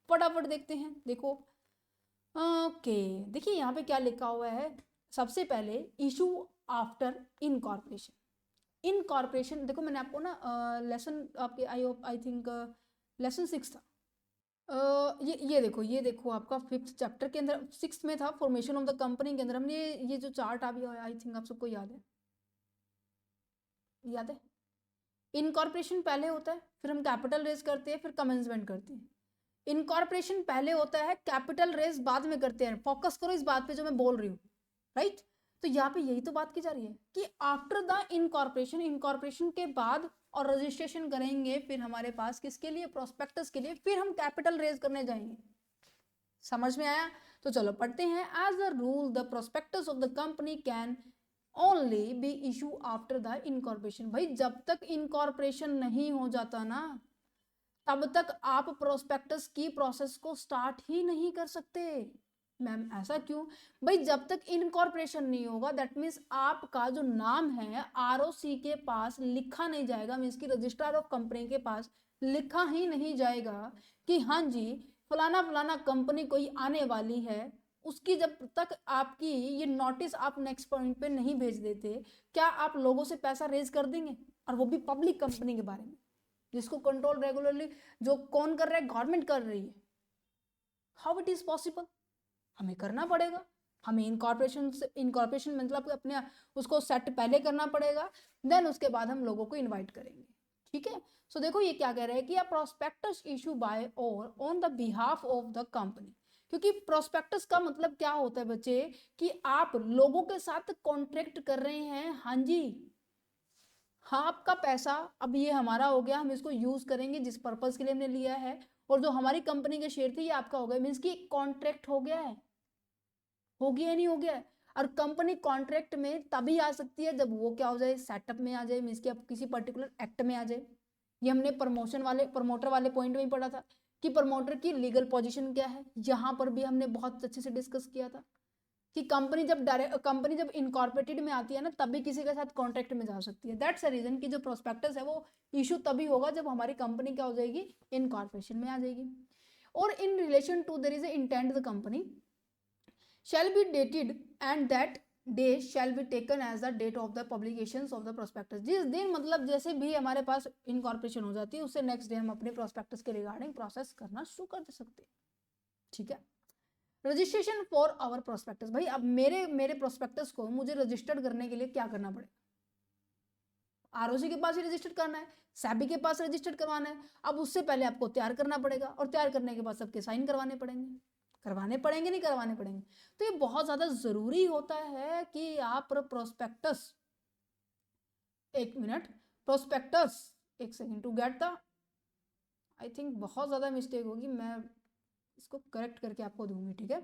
फटाफट देखते हैं। देखो ओके, देखिए यहाँ पे क्या लिखा हुआ है। सबसे पहले इशू आफ्टर इनकॉर्पोरेशन। इनकॉर्पोरेशन देखो मैंने आपको ना लेसन आपके आई थिंक लेसन 6 था। ये देखो आपका 5th चैप्टर के अंदर 6th में था, फॉर्मेशन ऑफ द कंपनी के अंदर हमने ये जो चार्ट अभी आई थिंक आप सबको याद है, याद है? इनकॉर्पोरेशन पहले होता है, फिर हम कैपिटल रेज करते हैं, फिर कमेंसमेंट करते हैं। इनकॉर्पोरेशन पहले होता है, कैपिटल रेज बाद में करते हैं। फोकस करो इस बात पे जो मैं बोल रही हूँ, राइट? तो यहाँ पे यही तो बात की जा रही है कि आफ्टर द इनकॉर्पोरेशन, इनकॉर्पोरेशन के बाद और रजिस्ट्रेशन करेंगे फिर हमारे पास किसके लिए, प्रोस्पेक्टस के लिए, फिर हम कैपिटल रेज करने जाएंगे। समझ में आया? तो चलो पढ़ते हैं। As a rule the prospectus of the company can only be issue after the incorporation. भाई जब तक इनकॉर्पोरेशन नहीं हो जाता ना तब तक आप प्रोस्पेक्टस की प्रोसेस को स्टार्ट ही नहीं कर सकते। मैम ऐसा क्यों? भाई जब तक इनकॉर्पोरेशन नहीं होगा दैट मीन्स आपका जो नाम है आरओसी के पास लिखा नहीं जाएगा, मीन्स की रजिस्ट्रार ऑफ कंपनी के पास लिखा ही नहीं जाएगा कि हाँ जी फलाना फलाना कंपनी कोई आने वाली है। उसकी जब तक आपकी ये नोटिस आप नेक्स्ट पॉइंट पे नहीं भेज देते, क्या आप लोगों से पैसा रेज कर देंगे? और वो भी पब्लिक कंपनी के बारे में जिसको कंट्रोल रेगुलरली जो कौन कर रहा है, गवर्नमेंट कर रही है। How it is possible? हमें करना पड़ेगा। हमें इनकॉर्पोरेशन मतलब अपने उसको सेट पहले करना पड़ेगा, देन उसके बाद हम लोगों को इनवाइट करेंगे, ठीक है। सो देखो ये क्या कह रहा है कि प्रोस्पेक्टस इशू बाय और on the behalf of the company. क्योंकि प्रोस्पेक्टस का मतलब क्या होता है बच्चे कि आप लोगों के साथ कॉन्ट्रैक्ट कर रहे हैं। हाँ जी, हाँ आपका पैसा अब ये हमारा हो गया, हम इसको यूज करेंगे जिस पर्पज के लिए हमने लिया है, और जो हमारी कंपनी के शेयर थे ये आपका हो गया, मीन्स कि कॉन्ट्रैक्ट हो गया है। हो गया है नहीं हो गया है? और कंपनी कॉन्ट्रैक्ट में तभी आ सकती है जब वो क्या हो जाए, सेटअप में आ जाए, मीन्स कि अब किसी पर्टिकुलर एक्ट में आ जाए। ये हमने प्रमोटर वाले पॉइंट में ही पढ़ा था कि प्रमोटर की लीगल पोजीशन क्या है। यहाँ पर भी हमने बहुत अच्छे से डिस्कस किया था कि कंपनी जब इनकॉर्पोरेटेड में आती है ना तभी किसी के साथ कॉन्ट्रैक्ट में जा सकती है। दैट्स अ रीजन कि जो प्रोस्पेक्टस है वो इशू तभी होगा जब हमारी कंपनी क्या हो जाएगी, इनकॉर्पोरेशन में आ जाएगी। और in relation to there is intent the company shall be dated and that day shall be taken as the date of the publications of the prospectus। जिस दिन मतलब जैसे भी हमारे पास इनकॉर्पोरेशन हो जाती है उससे नेक्स्ट डे हम अपने प्रोस्पेक्टस के रिगार्डिंग प्रोसेस करना शुरू कर सकते हैं, ठीक है। रजिस्ट्रेशन फॉर आवर प्रोस्पेक्टस, भाई अब मेरे प्रोस्पेक्टस को मुझे रजिस्टर्ड करने के लिए क्या करना पड़ेगा? आरओसी के पास ही रजिस्टर करना है, सैबी के पास रजिस्टर करवाना है। अब उससे पहले आपको तैयार करना पड़ेगा और तैयार करने के बाद सबके साइन करवाने पड़ेंगे, नहीं करवाने पड़ेंगे। तो ये बहुत ज्यादा जरूरी होता है कि आप प्रोस्पेक्टस, एक मिनट, प्रोस्पेक्टस एक second to get the, I think बहुत ज्यादा मिस्टेक होगी, मैं इसको करेक्ट करके आपको दूंगी, ठीक है।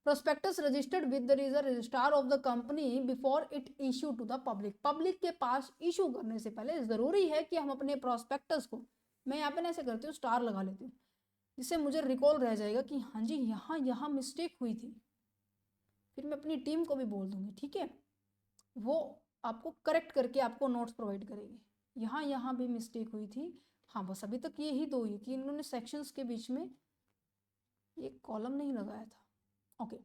Prospectus registered with the registrar of the company before it issue to the public. Public के पास इशू करने से पहले जरूरी है कि हम अपने प्रोस्पेक्टस को, मैं यहाँ पे ऐसे करती हूँ स्टार लगा लेती हूँ जिससे मुझे रिकॉल रह जाएगा कि हाँ जी यहाँ मिस्टेक हुई थी। फिर मैं अपनी टीम को भी बोल दूंगी, ठीक है, वो आपको करेक्ट करके आपको नोट्स प्रोवाइड करेगी। यहाँ भी मिस्टेक हुई थी हाँ बस अभी तक यही दो ही कि इन्होंने सेक्शंस के बीच में ये कॉलम नहीं लगाया था। ओके,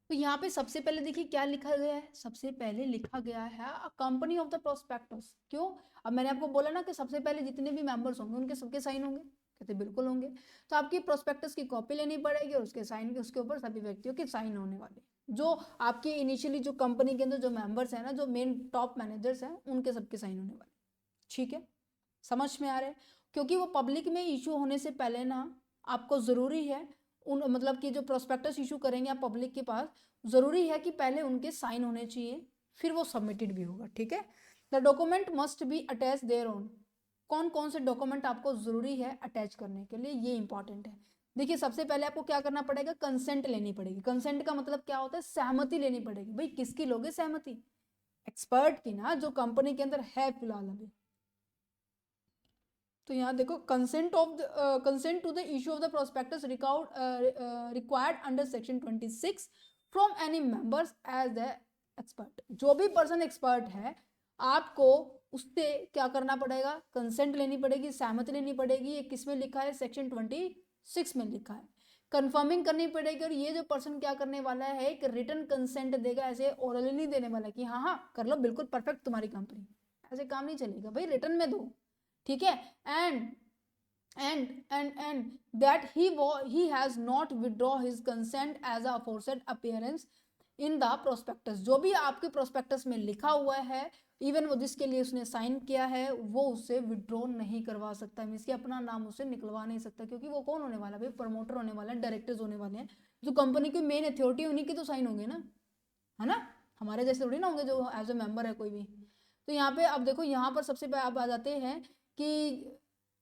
तो यहाँ पे सबसे पहले देखिए क्या लिखा गया है, सबसे पहले लिखा गया है कंपनी ऑफ द प्रोस्पेक्टस। क्यों? अब मैंने आपको बोला ना कि सबसे पहले जितने भी मेंबर्स होंगे उनके सबके साइन होंगे, कहते बिल्कुल होंगे। तो आपकी प्रोस्पेक्टस की कॉपी लेनी पड़ेगी और उसके साइन, उसके ऊपर सभी व्यक्तियों के साइन होने वाले, जो आपके इनिशियली जो कंपनी के अंदर जो मेंबर्स हैं ना, जो मेन टॉप मैनेजर्स हैं, उनके सबके साइन होने वाले। ठीक है, समझ में आ रहा है? क्योंकि वो पब्लिक में इशू होने से पहले ना आपको ज़रूरी है उन, मतलब कि जो प्रोस्पेक्टस इशू करेंगे आप पब्लिक के पास, ज़रूरी है कि पहले उनके साइन होने चाहिए, फिर वो सबमिटेड भी होगा। ठीक है, the document must be attach thereon. कौन कौन से डॉक्यूमेंट आपको ज़रूरी है अटैच करने के लिए, ये इंपॉर्टेंट है। देखिए सबसे पहले आपको क्या करना पड़ेगा, कंसेंट लेनी पड़ेगी। कंसेंट का मतलब क्या होता है, सहमति लेनी पड़ेगी। भाई किसकी लोगे सहमति? एक्सपर्ट की ना, जो कंपनी के अंदर है फिलहाल अभी। तो यहाँ देखो, consent to the issue of the prospectus required under section 26 from any members as the expert. जो भी पर्सन एक्सपर्ट है आपको उससे क्या करना पड़ेगा, कंसेंट लेनी पड़ेगी, सहमति लेनी पड़ेगी। ये किस में लिखा है, सेक्शन 26 में लिखा है। कंफर्मिंग करनी पड़ेगी, और ये जो पर्सन क्या करने वाला है, एक रिटन कंसेंट देगा, ऐसे ओरली नहीं देने वाला कि हाँ हाँ कर लो बिल्कुल परफेक्ट तुम्हारी कंपनी, ऐसे काम नहीं चलेगा भाई, रिटन में दो। ठीक है, and that he has not withdraw his consent as a aforesaid appearance in the prospectus। जो भी आपके प्रोस्पेक्टस में लिखा हुआ है, इवन वो जिसके लिए उसने साइन किया है, वो उससे विड्रॉ नहीं करवा सकता, मींस कि अपना नाम उससे निकलवा नहीं सकता, क्योंकि वो कौन होने वाला है भाई, प्रमोटर होने वाला है, डायरेक्टर्स होने वाले हैं, जो कंपनी की मेन अथॉरिटी, उन्हीं के तो साइन होंगे ना, है ना, हमारे जैसे थोड़ी ना होंगे जो एज ए मेंबर है कोई भी। तो यहाँ पे अब देखो, यहाँ पर सबसे पहले आप आ जाते हैं कि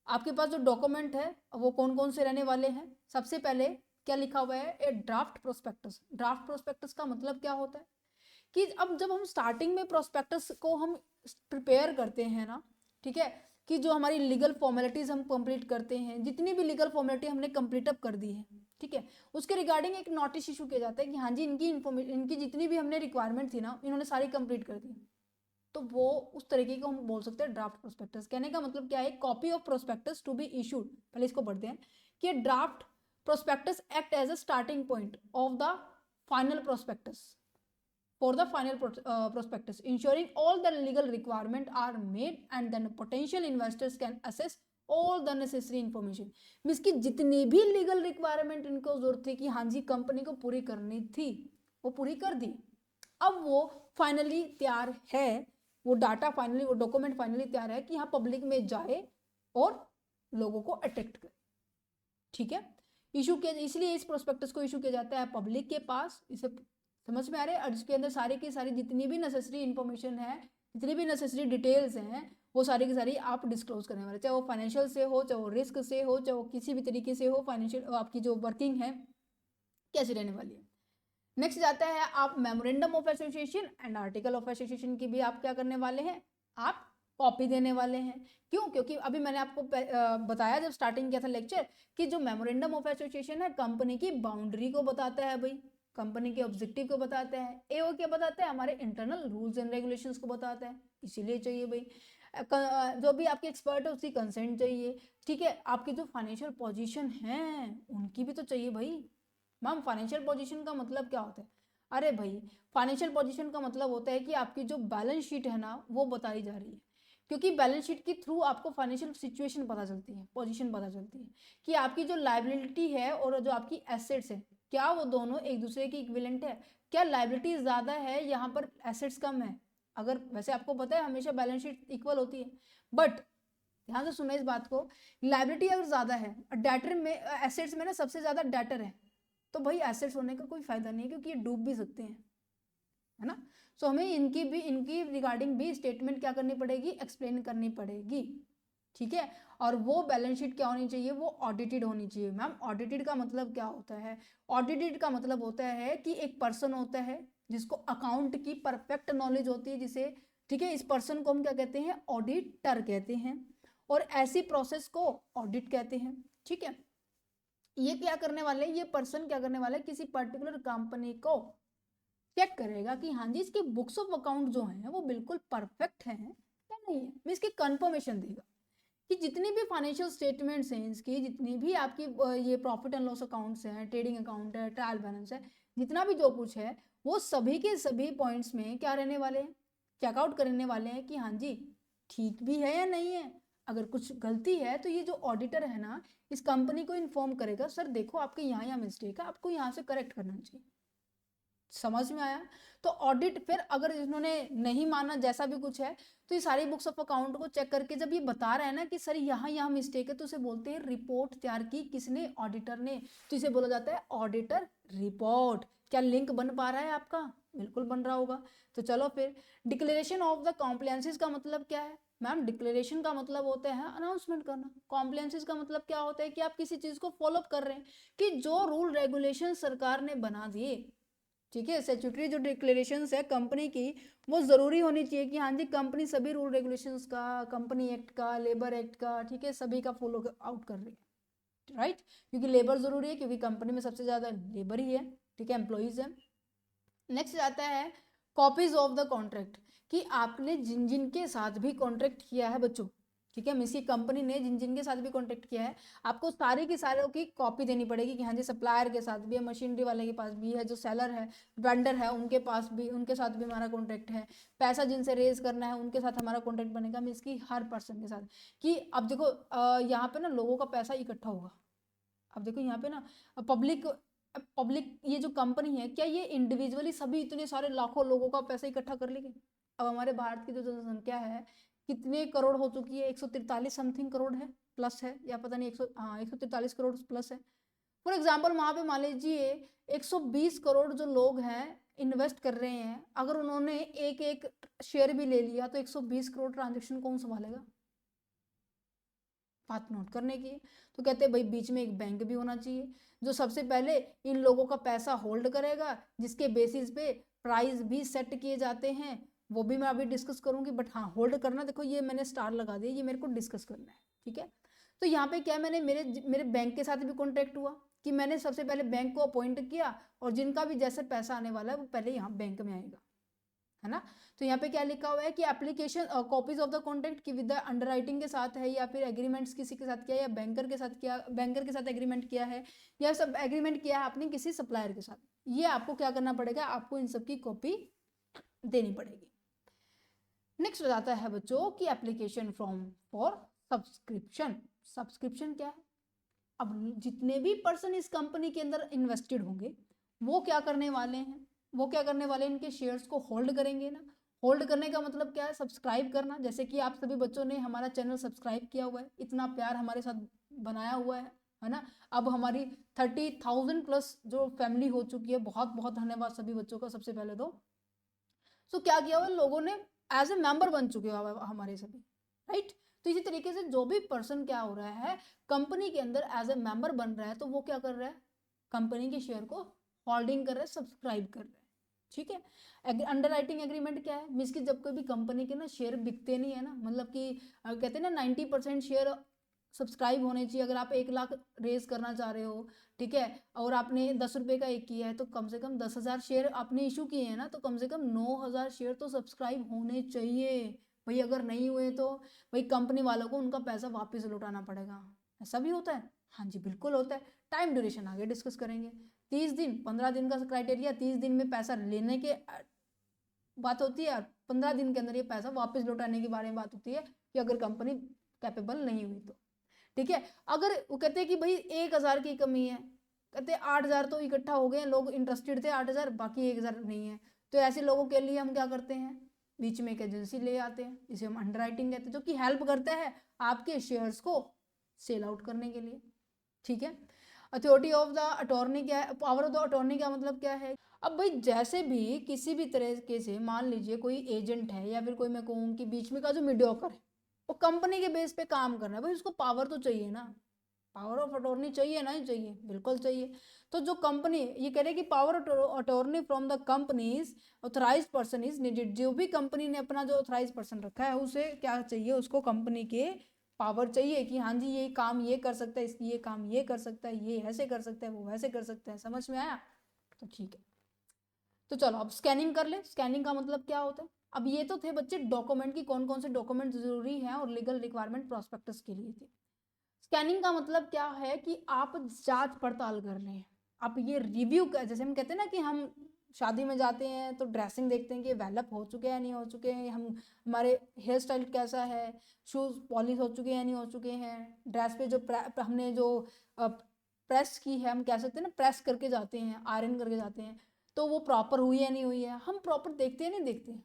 आपके पास जो डॉक्यूमेंट है वो कौन कौन से रहने वाले हैं। सबसे पहले क्या लिखा हुआ है, ए ड्राफ्ट प्रोस्पेक्टस। ड्राफ्ट प्रोस्पेक्टस का मतलब क्या होता है कि अब जब हम स्टार्टिंग में प्रोस्पेक्टस को हम प्रिपेयर करते हैं ना, ठीक है, कि जो हमारी लीगल फॉर्मेलिटीज हम कंप्लीट करते हैं, जितनी भी लीगल फॉर्मेलिटी हमने कंप्लीट अप कर दी है, ठीक है, उसके रिगार्डिंग एक नोटिस इशू किया जाता है कि हाँ जी इनकी जितनी भी हमने रिक्वायरमेंट थी ना, इन्होंने सारी कंप्लीट कर दी। तो वो उस तरीके को हम बोल सकते हैं ड्राफ्ट प्रोस्पेक्टस। कहने का मतलब क्या है, copy of prospectus to be issued. पहले इसको पढ़ते हैं कि draft prospectus act as a starting point of the final prospectus for the final prospectus, ensuring all the legal requirements are made and then potential investors can assess all the necessary information। Means कि जितनी भी legal requirement इनको जरूरत थी कि हाँ जी company को पूरी करनी थी, वो पूरी कर दी। अब वो फाइनली तैयार है, वो डाटा फाइनली, वो डॉक्यूमेंट फाइनली तैयार है कि हाँ पब्लिक में जाए और लोगों को अट्रैक्ट करे। ठीक है, इशू किया, इसलिए इस प्रोस्पेक्टस को इशू किया जाता है पब्लिक के पास। इसे समझ में आ रहा है? और इसके अंदर सारी की सारी जितनी भी नेसेसरी इंफॉर्मेशन है, जितनी भी नेसेसरी डिटेल्स हैं, वो सारी की सारी आप डिस्क्लोज करने वाले, चाहे वो फाइनेंशियल से हो, चाहे वो रिस्क से हो, चाहे वो किसी भी तरीके से हो, फाइनेंशियल आपकी जो वर्किंग है कैसी रहने वाली है। नेक्स्ट जाता है आप memorandum of association and article of association की भी आप क्या करने वाले हैं, आप कॉपी देने वाले हैं। क्यों? क्योंकि अभी मैंने आपको बताया जब स्टार्टिंग किया था लेक्चर कि जो मेमोरेंडम ऑफ एसोसिएशन है कंपनी की बाउंड्री को बताता है, भाई कंपनी के ऑब्जेक्टिव को बताता है। एओ क्या बताता है, हमारे इंटरनल रूल्स एंड रेगुलेशंस को बताता है, इसीलिए चाहिए भाई। जो भी आपके एक्सपर्ट है उसकी कंसेंट चाहिए। ठीक है, आपकी जो फाइनेंशियल पोजीशन है उनकी भी तो चाहिए भाई। मैम फाइनेंशियल पोजीशन का मतलब क्या होता है? अरे भाई फाइनेंशियल पोजीशन का मतलब होता है कि आपकी जो बैलेंस शीट है ना वो बताई जा रही है, क्योंकि बैलेंस शीट के थ्रू आपको फाइनेंशियल सिचुएशन पता चलती है, पोजीशन पता चलती है कि आपकी जो लायबिलिटी है और जो आपकी एसेट्स है क्या वो दोनों एक दूसरे की इक्विवेलेंट है, क्या लायबिलिटी ज़्यादा है यहाँ पर एसेट्स कम है। अगर वैसे आपको पता है हमेशा बैलेंस शीट इक्वल होती है, बट ध्यान से सुना इस बात को, लायबिलिटी अगर ज़्यादा है, डेटर में एसेट्स में ना सबसे ज़्यादा डेटर है, तो भाई एसेट्स होने का कोई फायदा नहीं है, क्योंकि ये डूब भी सकते हैं, है ना। सो हमें इनकी रिगार्डिंग भी स्टेटमेंट क्या करनी पड़ेगी, एक्सप्लेन करनी पड़ेगी। ठीक है, और वो बैलेंस शीट क्या होनी चाहिए, वो ऑडिटेड होनी चाहिए। मैम ऑडिटेड का मतलब क्या होता है? ऑडिटेड का मतलब होता है कि एक पर्सन होता है जिसको अकाउंट की परफेक्ट नॉलेज होती है, जिसे, ठीक है, इस पर्सन को हम क्या कहते हैं, ऑडिटर कहते हैं, और ऐसी प्रोसेस को ऑडिट कहते हैं। ठीक है, ये क्या करने वाले, ये पर्सन क्या करने वाले, किसी पर्टिकुलर कंपनी को चेक करेगा कि हाँ जी इसके बुक्स ऑफ अकाउंट जो हैं वो बिल्कुल परफेक्ट हैं या नहीं है, मैं इसकी कंफर्मेशन देगा कि जितनी भी फाइनेंशियल स्टेटमेंट्स हैं इसकी, जितनी भी आपकी ये प्रॉफिट एंड लॉस अकाउंट्स हैं, ट्रेडिंग अकाउंट है, ट्रायल बैलेंस है, जितना भी जो कुछ है वो सभी के सभी पॉइंट्स में क्या रहने वाले हैं, चेकआउट करने वाले हैं कि हाँ जी ठीक भी है या नहीं है। अगर कुछ गलती है तो ये जो ऑडिटर है ना इस कंपनी को इन्फॉर्म करेगा, सर देखो आपके यहाँ मिस्टेक है, आपको यहाँ से करेक्ट करना चाहिए। समझ में आया? तो ऑडिट फिर अगर इन्होंने नहीं माना जैसा भी कुछ है तो ये सारी बुक्स ऑफ अकाउंट को चेक करके जब ये बता रहा है ना कि सर यहाँ मिस्टेक है, तो उसे बोलते हैं रिपोर्ट तैयार की किसने, ऑडिटर ने। तो इसे बोला जाता है ऑडिटर रिपोर्ट। क्या लिंक बन पा रहा है आपका? बिल्कुल बन रहा होगा। तो चलो फिर डिक्लेरेशन ऑफ द कॉम्प्लायंसेस का मतलब क्या है? मैम डिक्लेरेशन का मतलब होता है अनाउंसमेंट करना। कॉम्प्लायंसेस का मतलब क्या होता है कि आप किसी चीज को फॉलो कर रहे हैं, कि जो रूल रेगुलेशन सरकार ने बना दिए, ठीक है, स्टैट्यूटरी जो डिक्लेरेशंस है कंपनी की वो जरूरी होनी चाहिए कि हाँ जी कंपनी सभी रूल रेगुलेशंस का, कंपनी एक्ट का, लेबर एक्ट का, ठीक है, सभी का फॉलो आउट कर रही है, राइट। क्योंकि लेबर जरूरी है, क्योंकि कंपनी में सबसे ज्यादा लेबर ही है, ठीक है, एम्प्लॉइज है। नेक्स्ट आता है कॉपीज ऑफ द कॉन्ट्रैक्ट, कि आपने जिन जिन के साथ भी कॉन्ट्रैक्ट किया है बच्चों, ठीक है, इसकी कंपनी ने जिन जिन के साथ भी कॉन्ट्रैक्ट किया है आपको सारे की सारों की कॉपी देनी पड़ेगी कि हाँ जी सप्लायर के साथ भी है, मशीनरी वाले के पास भी है, जो सेलर है, वेंडर है, उनके पास भी, उनके साथ भी हमारा कॉन्ट्रैक्ट है, पैसा जिनसे रेज करना है उनके साथ हमारा कॉन्ट्रैक्ट बनेगा, मीन्स की हर पर्सन के साथ। कि अब देखो यहाँ पे ना लोगों का पैसा इकट्ठा होगा। अब देखो यहाँ पे ना पब्लिक ये जो कंपनी है क्या ये इंडिविजुअली सभी इतने सारे लाखों लोगों का पैसा इकट्ठा कर लेगी? अब हमारे भारत की जो जनसंख्या है कितने करोड़ हो चुकी है, 143 समथिंग करोड़ है, प्लस है, या पता नहीं 143 करोड़ प्लस है। फॉर एग्जाम्पल वहां पे मान लीजिए 120 करोड़ जो लोग हैं इन्वेस्ट कर रहे हैं, अगर उन्होंने एक एक शेयर भी ले लिया तो 120 करोड़ ट्रांजेक्शन कौन संभालेगा? बात नोट करने की। तो कहते हैं भाई बीच में एक बैंक भी होना चाहिए जो सबसे पहले इन लोगों का पैसा होल्ड करेगा, जिसके बेसिस पे प्राइस भी सेट किए जाते हैं, वो भी मैं अभी डिस्कस करूंगी। बट हाँ होल्ड करना, देखो ये मैंने स्टार लगा दिया, ये मेरे को डिस्कस करना है, ठीक है। तो यहाँ पे क्या मैंने मेरे बैंक के साथ भी कॉन्ट्रैक्ट हुआ कि मैंने सबसे पहले बैंक को अपॉइंट किया और जिनका भी जैसे पैसा आने वाला है वो पहले यहाँ बैंक में आएगा, है ना। तो यहाँ पे क्या लिखा हुआ है कि application copies of the contract की विद अंडरराइटिंग के साथ है, या फिर एग्रीमेंट्स किसी के साथ किया, या बैंकर के साथ किया, बैंकर के साथ एग्रीमेंट किया है, या सब एग्रीमेंट किया है आपने किसी सप्लायर के साथ, ये आपको क्या करना पड़ेगा, आपको इन सब की कॉपी देनी पड़ेगी। नेक्स्ट हो जाता है बच्चों की application form for subscription. Subscription क्या है? अब जितने भी पर्सन इस कंपनी के अंदर इन्वेस्टेड होंगे वो क्या करने वाले हैं, वो क्या करने वाले हैं, इनके शेयर्स को होल्ड करेंगे ना। होल्ड करने का मतलब क्या है? सब्सक्राइब करना। जैसे कि आप सभी बच्चों ने हमारा चैनल सब्सक्राइब किया हुआ है, इतना प्यार हमारे साथ बनाया हुआ है ना। अब हमारी 30,000 प्लस जो फैमिली हो चुकी है, बहुत बहुत धन्यवाद सभी बच्चों का सबसे पहले तो क्या किया हुआ लोगों ने एज ए मेंबर बन चुके हो हमारे सभी, राइट। तो इसी तरीके से जो भी पर्सन क्या हो रहा है कंपनी के अंदर एज ए मेंबर बन रहा है, तो वो क्या कर रहा है, कंपनी के शेयर को होल्डिंग कर रहा है, सब्सक्राइब कर रहा है, ठीक है। अंडरराइटिंग एग्रीमेंट क्या है? मीन्स कि जब कोई भी कंपनी के ना शेयर बिकते नहीं है ना, मतलब कि कहते हैं ना 90% शेयर सब्सक्राइब होने चाहिए। अगर आप 1 लाख रेज करना चाह रहे हो, ठीक है, और आपने 10 रुपए का एक किया है, तो कम से कम 10,000 शेयर आपने इशू किए हैं ना, तो कम से कम 9,000 शेयर तो सब्सक्राइब होने चाहिए भाई। अगर नहीं हुए तो भाई कंपनी वालों को उनका पैसा वापस लौटाना पड़ेगा। ऐसा भी होता है? हाँ जी बिल्कुल होता है। टाइम ड्यूरेशन आगे डिस्कस करेंगे। 30 दिन 15 दिन का क्राइटेरिया, 30 दिन में पैसा लेने के बात होती है, 15 दिन के अंदर ये पैसा वापस लौटाने के बारे में बात होती है, कि अगर कंपनी कैपेबल नहीं हुई तो, ठीक है। अगर वो कहते हैं कि भाई 1,000 की कमी है, कहते हैं 8,000 तो इकट्ठा हो गए, लोग इंटरेस्टेड थे 8,000, बाकी 1,000 नहीं है, तो ऐसे लोगों के लिए हम क्या करते हैं, बीच में एक एजेंसी ले आते हैं, जिसे हम अंडरराइटिंग कहते हैं, जो कि हेल्प करता है आपके शेयर्स को सेल आउट करने के लिए, ठीक है। अथॉरिटी ऑफ द अटॉर्नी क्या है? पावर ऑफ द अटॉर्नी का मतलब क्या है? अब भाई जैसे भी किसी भी तरीके से मान लीजिए कोई एजेंट है, या फिर कोई मैं कहूँ कि बीच में का जो मीडियोकर है वो कंपनी के बेस पे काम कर रहा है, भाई उसको पावर तो चाहिए ना, पावर ऑफ अटॉर्नी चाहिए ना, ही चाहिए, बिल्कुल चाहिए। तो जो कंपनी ये कह रहे हैं कि power attorney from the companies authorised person is needed, जो भी कंपनी ने अपना जो ऑथराइज पर्सन रखा है उसे क्या चाहिए, उसको कंपनी के पावर चाहिए कि हाँ जी ये काम ये कर सकता है, इसकी ये काम ये कर सकता है, ये ऐसे कर सकता है, वो वैसे कर सकता है। समझ में आया? तो ठीक है, तो चलो अब स्कैनिंग कर ले। स्कैनिंग का मतलब क्या होता है? अब ये तो थे बच्चे डॉक्यूमेंट की कौन कौन से डॉक्यूमेंट जरूरी हैं और लीगल रिक्वायरमेंट प्रोस्पेक्टस के लिए थे। स्कैनिंग का मतलब क्या है कि आप जांच पड़ताल कर रहे हैं, आप ये रिव्यू कर, जैसे हम कहते हैं ना कि हम शादी में जाते हैं तो ड्रेसिंग देखते हैं कि वेलअप हो चुके हैं नहीं हो चुके हैं, हम हमारे हेयर स्टाइल कैसा है, शूज़ पॉलिश हो चुके हैं नहीं हो चुके हैं, ड्रेस पे जो हमने जो प्रेस की है, हम कह सकते हैं ना प्रेस करके जाते हैं, आयरन करके जाते हैं, तो वो प्रॉपर हुई है नहीं हुई है, हम प्रॉपर देखते हैं नहीं देखते हैं,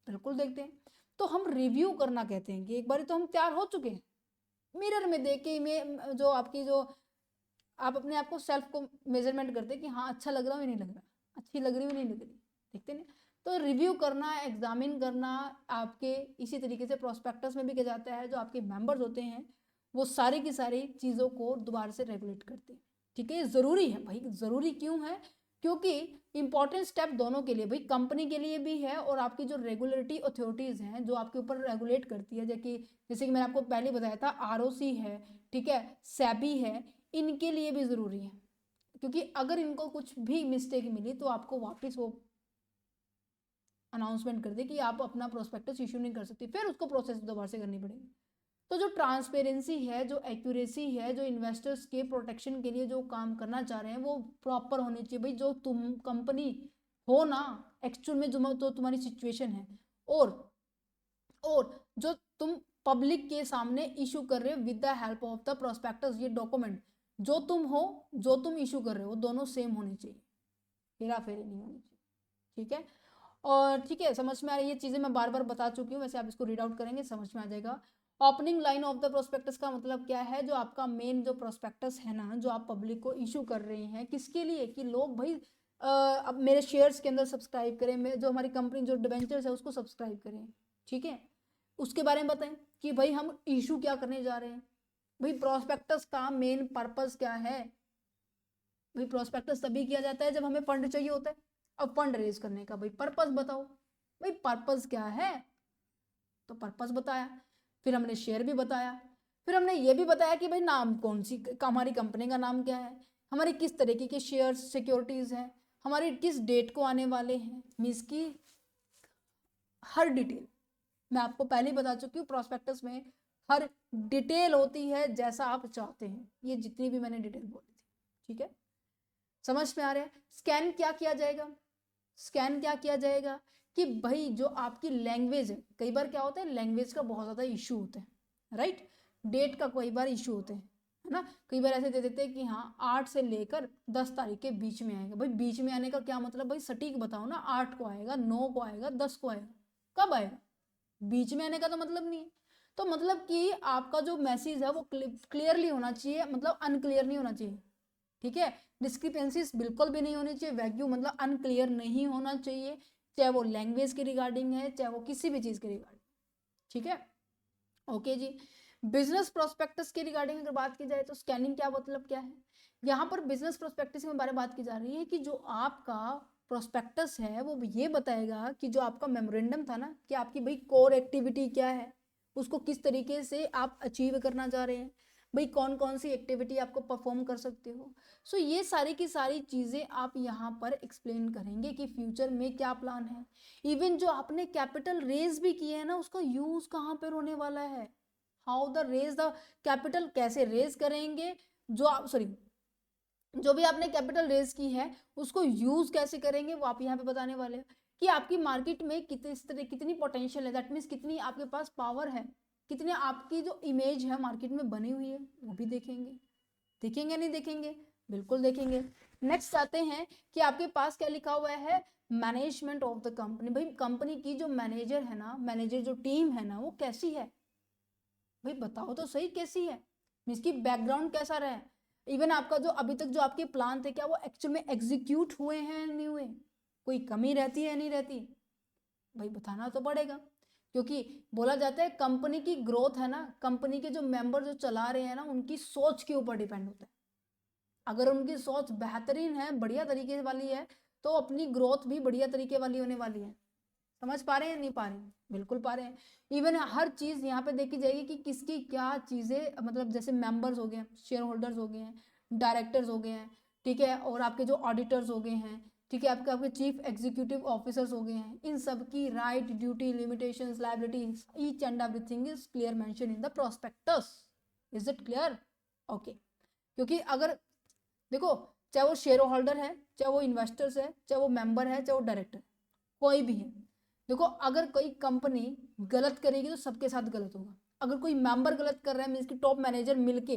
बिल्कुल देखते हैं। तो हम रिव्यू करना कहते हैं कि एक बार तो हम तैयार हो चुके हैं, मिरर में देख के में जो आपकी जो आप अपने आप को सेल्फ को मेजरमेंट करते हैं कि हाँ अच्छा लग रहा है नहीं लग रहा, अच्छी लग रही है नहीं लग रही, देखते ना। तो रिव्यू करना, एग्जामिन करना आपके इसी तरीके से प्रोस्पेक्टस में भी किया जाता है। जो आपके मेंबर्स होते हैं वो सारी की सारी चीज़ों को दोबारा से रेगुलेट करते हैं, ठीक है। ये ज़रूरी है भाई, ज़रूरी क्यों है, क्योंकि इंपॉर्टेंट स्टेप दोनों के लिए, भाई कंपनी के लिए भी है और आपकी जो रेगुलेटरी अथॉरिटीज़ हैं जो आपके ऊपर रेगुलेट करती है, जैसे कि मैंने आपको पहले बताया था आरओसी है, ठीक है, सेबी है, इनके लिए भी ज़रूरी है, क्योंकि अगर इनको कुछ भी मिस्टेक मिली तो आपको वापस वो अनाउंसमेंट कर दे कि आप अपना प्रोस्पेक्टस इशू नहीं कर सकती, फिर उसको प्रोसेस दोबारा से करनी पड़ेगी। तो जो ट्रांसपेरेंसी है, जो एक्यूरेसी है, जो इन्वेस्टर्स के प्रोटेक्शन के लिए जो काम करना चाह रहे हैं वो प्रॉपर होनी चाहिए। भाई जो तुम कंपनी हो ना एक्चुअल में जो तो तुम्हारी सिचुएशन है, और जो तुम पब्लिक के सामने इशू कर रहे हो with the help of the prospectus, ये डॉक्यूमेंट जो तुम हो, जो तुम इशू कर रहे हो, दोनों सेम होने चाहिए, हेरा फेरी नहीं होनी चाहिए, ठीक है। और ठीक है, समझ में आ रही है, ये चीज़ें मैं बार बार बता चुकी हूँ, वैसे आप इसको रीड आउट करेंगे समझ में आ जाएगा। Opening line of the prospectus का मतलब क्या है, जो आपका मेन जो प्रोस्पेक्टस है ना, जो आप पब्लिक को इशू कर रहे हैं, किसके लिए, कि लोग भाई अब मेरे शेयर्स के अंदर सब्सक्राइब करें, जो हमारी कंपनी जो डिबेंचर्स है उसको सब्सक्राइब करें, ठीक है। उसके बारे में बताएं कि भाई हम इशू क्या करने जा रहे हैं, भाई प्रोस्पेक्टस का मेन पर्पस क्या है। भाई प्रोस्पेक्टस तभी किया जाता है जब हमें फंड चाहिए होता है। अब फंड रेज करने का भाई पर्पस बताओ, भाई पर्पस क्या है, तो पर्पस बताया, फिर हमने शेयर भी बताया, फिर हमने ये भी बताया कि भाई नाम कौन सी, हमारी कंपनी का नाम क्या है, हमारी किस तरीके के शेयर सिक्योरिटीज हैं, हमारी किस डेट को आने वाले हैं, मीन्स की हर डिटेल मैं आपको पहले ही बता चुकी हूँ, प्रोस्पेक्टस में हर डिटेल होती है जैसा आप चाहते हैं, ये जितनी भी मैंने डिटेल बोली थी, ठीक है, समझ में आ रहा है। स्कैन क्या किया जाएगा, स्कैन क्या किया जाएगा कि भाई जो आपकी लैंग्वेज है, कई बार क्या होता है लैंग्वेज का बहुत ज़्यादा इशू होता है, राइट, डेट का कई बार इशू होते हैं, है ना, कई बार ऐसे दे देते हैं कि हाँ 8 से लेकर 10 तारीख के बीच में आएगा। भाई बीच में आने का क्या मतलब, भाई सटीक बताओ ना, 8 को आएगा, 9 को आएगा, 10 को आएगा, कब आएगा, बीच में आने का तो मतलब नहीं है। तो मतलब कि आपका जो मैसेज है वो क्लियरली होना चाहिए, मतलब अनक्लियर नहीं होना चाहिए, ठीक है। डिस्क्रिपेंसीज बिल्कुल भी नहीं होनी चाहिए, वैक्यू मतलब अनक्लियर नहीं होना चाहिए, चाहे वो लैंग्वेज के रिगार्डिंग है, चाहे वो किसी भी चीज़ के रिगार्डिंग, ठीक है, ओके जी। बिजनेस प्रोस्पेक्टस के रिगार्डिंग अगर बात की जाए तो स्कैनिंग क्या मतलब क्या है, यहाँ पर बिजनेस प्रोस्पेक्टस के बारे में बात की जा रही है कि जो आपका प्रोस्पेक्टस है वो ये बताएगा कि जो आपका मेमोरेंडम था ना, कि आपकी भाई कोर एक्टिविटी क्या है, उसको किस तरीके से आप अचीव करना चाह रहे हैं, भाई कौन कौन सी एक्टिविटी आपको परफॉर्म कर सकते हो। सो ये सारी की सारी चीज़ें आप यहाँ पर एक्सप्लेन करेंगे कि फ्यूचर में क्या प्लान है। इवन जो आपने कैपिटल रेज भी किए है ना, उसका यूज़ कहाँ पर होने वाला है, how the raise the capital, कैसे रेज करेंगे, जो आप सॉरी जो भी आपने कैपिटल रेज की है उसको यूज कैसे करेंगे, वो आप यहाँ पे बताने वाले हैं कि आपकी मार्केट में कितनी पोटेंशियल है, दैट मीन्स कितनी आपके पास पावर है, कितने आपकी जो इमेज है मार्केट में बनी हुई है, वो भी देखेंगे, देखेंगे नहीं देखेंगे, बिल्कुल देखेंगे। नेक्स्ट आते हैं कि आपके पास क्या लिखा हुआ है, मैनेजमेंट ऑफ द कंपनी, भाई कंपनी की जो मैनेजर है ना, मैनेजर जो टीम है ना वो कैसी है, भाई बताओ तो सही कैसी है, इसकी बैकग्राउंड कैसा रहा है, इवन आपका जो अभी तक जो आपके प्लान थे क्या वो एक्चुअल में एग्जीक्यूट हुए हैं नहीं हुए, कोई कमी रहती है नहीं रहती, भाई बताना तो पड़ेगा। क्योंकि बोला जाता है कंपनी की ग्रोथ है ना, कंपनी के जो मेंबर जो चला रहे हैं ना उनकी सोच के ऊपर डिपेंड होता है। अगर उनकी सोच बेहतरीन है, बढ़िया तरीके वाली है, तो अपनी ग्रोथ भी बढ़िया तरीके वाली होने वाली है। समझ पा रहे हैं नहीं पा रहे हैं, बिल्कुल पा रहे हैं। इवन हर चीज़ यहाँ पे देखी जाएगी कि किसकी क्या चीज़ें, मतलब जैसे मेंबर्स हो गए, शेयर होल्डर्स हो गए हैं, डायरेक्टर्स हो गए हैं, ठीक है, और आपके जो ऑडिटर्स हो गए हैं, ठीक है, आपके आपके चीफ एग्जीक्यूटिव ऑफिसर्स हो गए हैं, इन सब की right, duty, limitations, liabilities, each and everything is clear mention in the prospectus. Is it clear? Okay. क्योंकि अगर देखो, चाहे वो शेयर होल्डर है, चाहे वो इन्वेस्टर्स है, चाहे वो मेंबर है, चाहे वो डायरेक्टर, कोई भी है, देखो अगर कोई कंपनी गलत करेगी तो सबके साथ गलत होगा। अगर कोई मेंबर गलत कर रहा है मीन्स कि टॉप मैनेजर मिलके,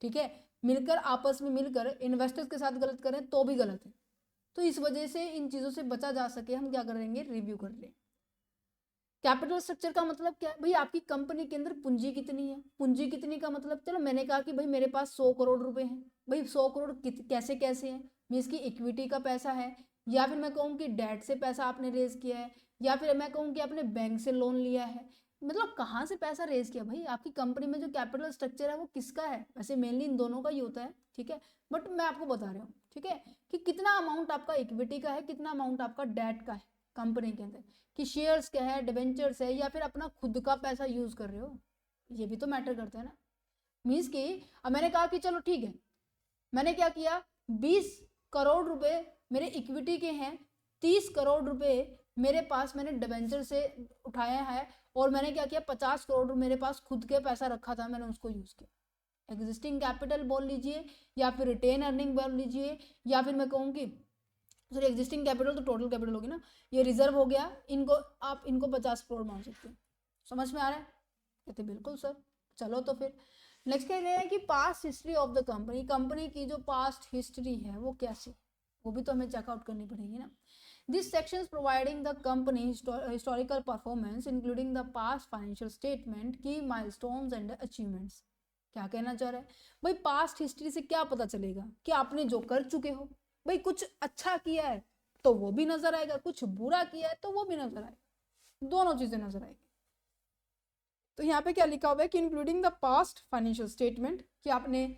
ठीक है, मिलकर आपस में मिलकर इन्वेस्टर्स के साथ गलत करें तो भी गलत है। तो इस वजह से इन चीज़ों से बचा जा सके हम क्या करेंगे, रिव्यू कर लें। कैपिटल स्ट्रक्चर का मतलब क्या है भाई, आपकी कंपनी के अंदर पूंजी कितनी है। पूंजी कितनी का मतलब, चलो मैंने कहा कि भाई मेरे पास 100 करोड़ रुपए हैं, भाई 100 करोड़ कैसे कैसे हैं, मीन्स की इक्विटी का पैसा है, या फिर मैं कहूँ कि डेट से पैसा आपने रेज किया है, या फिर मैं कहूँ कि आपने बैंक से लोन लिया है, मतलब कहाँ से पैसा रेज किया भाई। आपकी कंपनी में जो कैपिटल स्ट्रक्चर है वो किसका है, वैसे मेनली इन दोनों का ही होता है, ठीक है, बट मैं आपको बता रहा हूँ, ठीक है, कि कितना अमाउंट आपका इक्विटी का है, कितना अमाउंट आपका डेट का है कंपनी के अंदर, कि शेयर्स क्या है, डिवेंचर्स है, या फिर अपना खुद का पैसा यूज कर रहे हो, ये भी तो मैटर करता है ना। मीन्स कि अब मैंने कहा कि चलो ठीक है, मैंने क्या किया, 20 करोड़ रुपए मेरे इक्विटी के हैं, 30 करोड़ रुपए मेरे पास मैंने डिवेंचर से उठाया है, और मैंने क्या किया, 50 करोड़ मेरे पास खुद के पैसा रखा था, मैंने उसको यूज किया। एग्जिस्टिंग कैपिटल बोल लीजिए, या फिर रिटेन अर्निंग बोल लीजिए, या फिर मैं कहूँ कि सॉरी एग्जिस्टिंग कैपिटल तो टोटल कैपिटल होगी ना, ये रिजर्व हो गया, इनको आप इनको 50 करोड़ मान सकते हैं। समझ में आ रहा है? कहते बिल्कुल सर। चलो तो फिर नेक्स्ट कह रहे हैं कि past history of the company, company की जो पास्ट हिस्ट्री है वो कैसी, वो भी तो हमें चेकआउट करनी पड़ेगी ना। This section providing the company historical performance including the past financial statement, की माइलस्टोन्स एंड अचीवमेंट्स। क्या कहना चाह रहा है भाई, पास्ट हिस्ट्री से क्या पता चलेगा कि आपने जो कर चुके हो, भाई कुछ अच्छा किया है तो वो भी नजर आएगा, कुछ बुरा किया है तो वो भी नजर आएगा, दोनों चीजें नजर आएगी। तो यहाँ पे क्या लिखा हुआ है कि including the past financial statement, कि आपने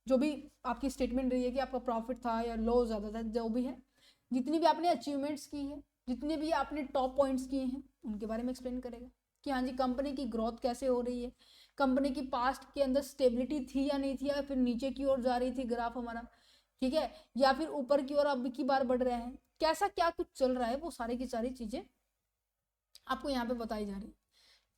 जो भी आपकी स्टेटमेंट रही है कि आपका प्रॉफिट था या लॉस ज़्यादा था, जो भी है, जितनी भी आपने अचीवमेंट्स की है, जितने भी आपने टॉप पॉइंट्स किए हैं, उनके बारे में एक्सप्लेन करेगा कि हाँ जी कंपनी की ग्रोथ कैसे हो रही है, कंपनी की पास्ट के अंदर स्टेबिलिटी थी या नहीं थी, या फिर नीचे की ओर जा रही थी ग्राफ हमारा, ठीक है, या फिर ऊपर की ओर अब की बार बढ़ रहे हैं, कैसा क्या कुछ चल रहा है, वो सारी की सारी चीजें आपको यहाँ पे बताई जा रही है।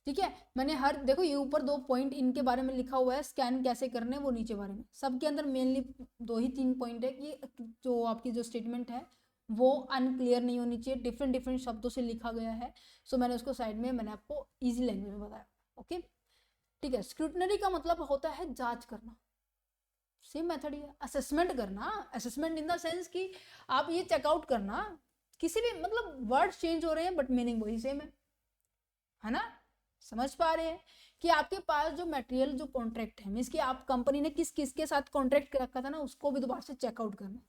ठीक है, मैंने हर देखो ये ऊपर 2 पॉइंट इनके बारे में लिखा हुआ है, स्कैन कैसे करने, वो नीचे बारे में, सबके अंदर मेनली 2 ही 3 पॉइंट है कि जो आपकी जो स्टेटमेंट है वो अनक्लियर नहीं होनी चाहिए, डिफरेंट डिफरेंट शब्दों से लिखा गया है। सो मैंने उसको साइड में मैंने आपको ईजी लैंग्वेज में बताया। ओके ठीक है, स्क्रूटनरी का मतलब होता है जांच करना, सेम मेथड ही है। असेसमेंट करना, असेसमेंट इन द सेंस कि आप ये चेकआउट करना, किसी भी मतलब वर्ड चेंज हो रहे हैं बट मीनिंग वही सेम है ना। समझ पा रहे हैं कि आपके पास जो मटेरियल जो कॉन्ट्रैक्ट है मीन्स कि आप कंपनी ने किस किस के साथ कॉन्ट्रैक्ट रखा था ना, उसको भी दोबारा से चेकआउट करना।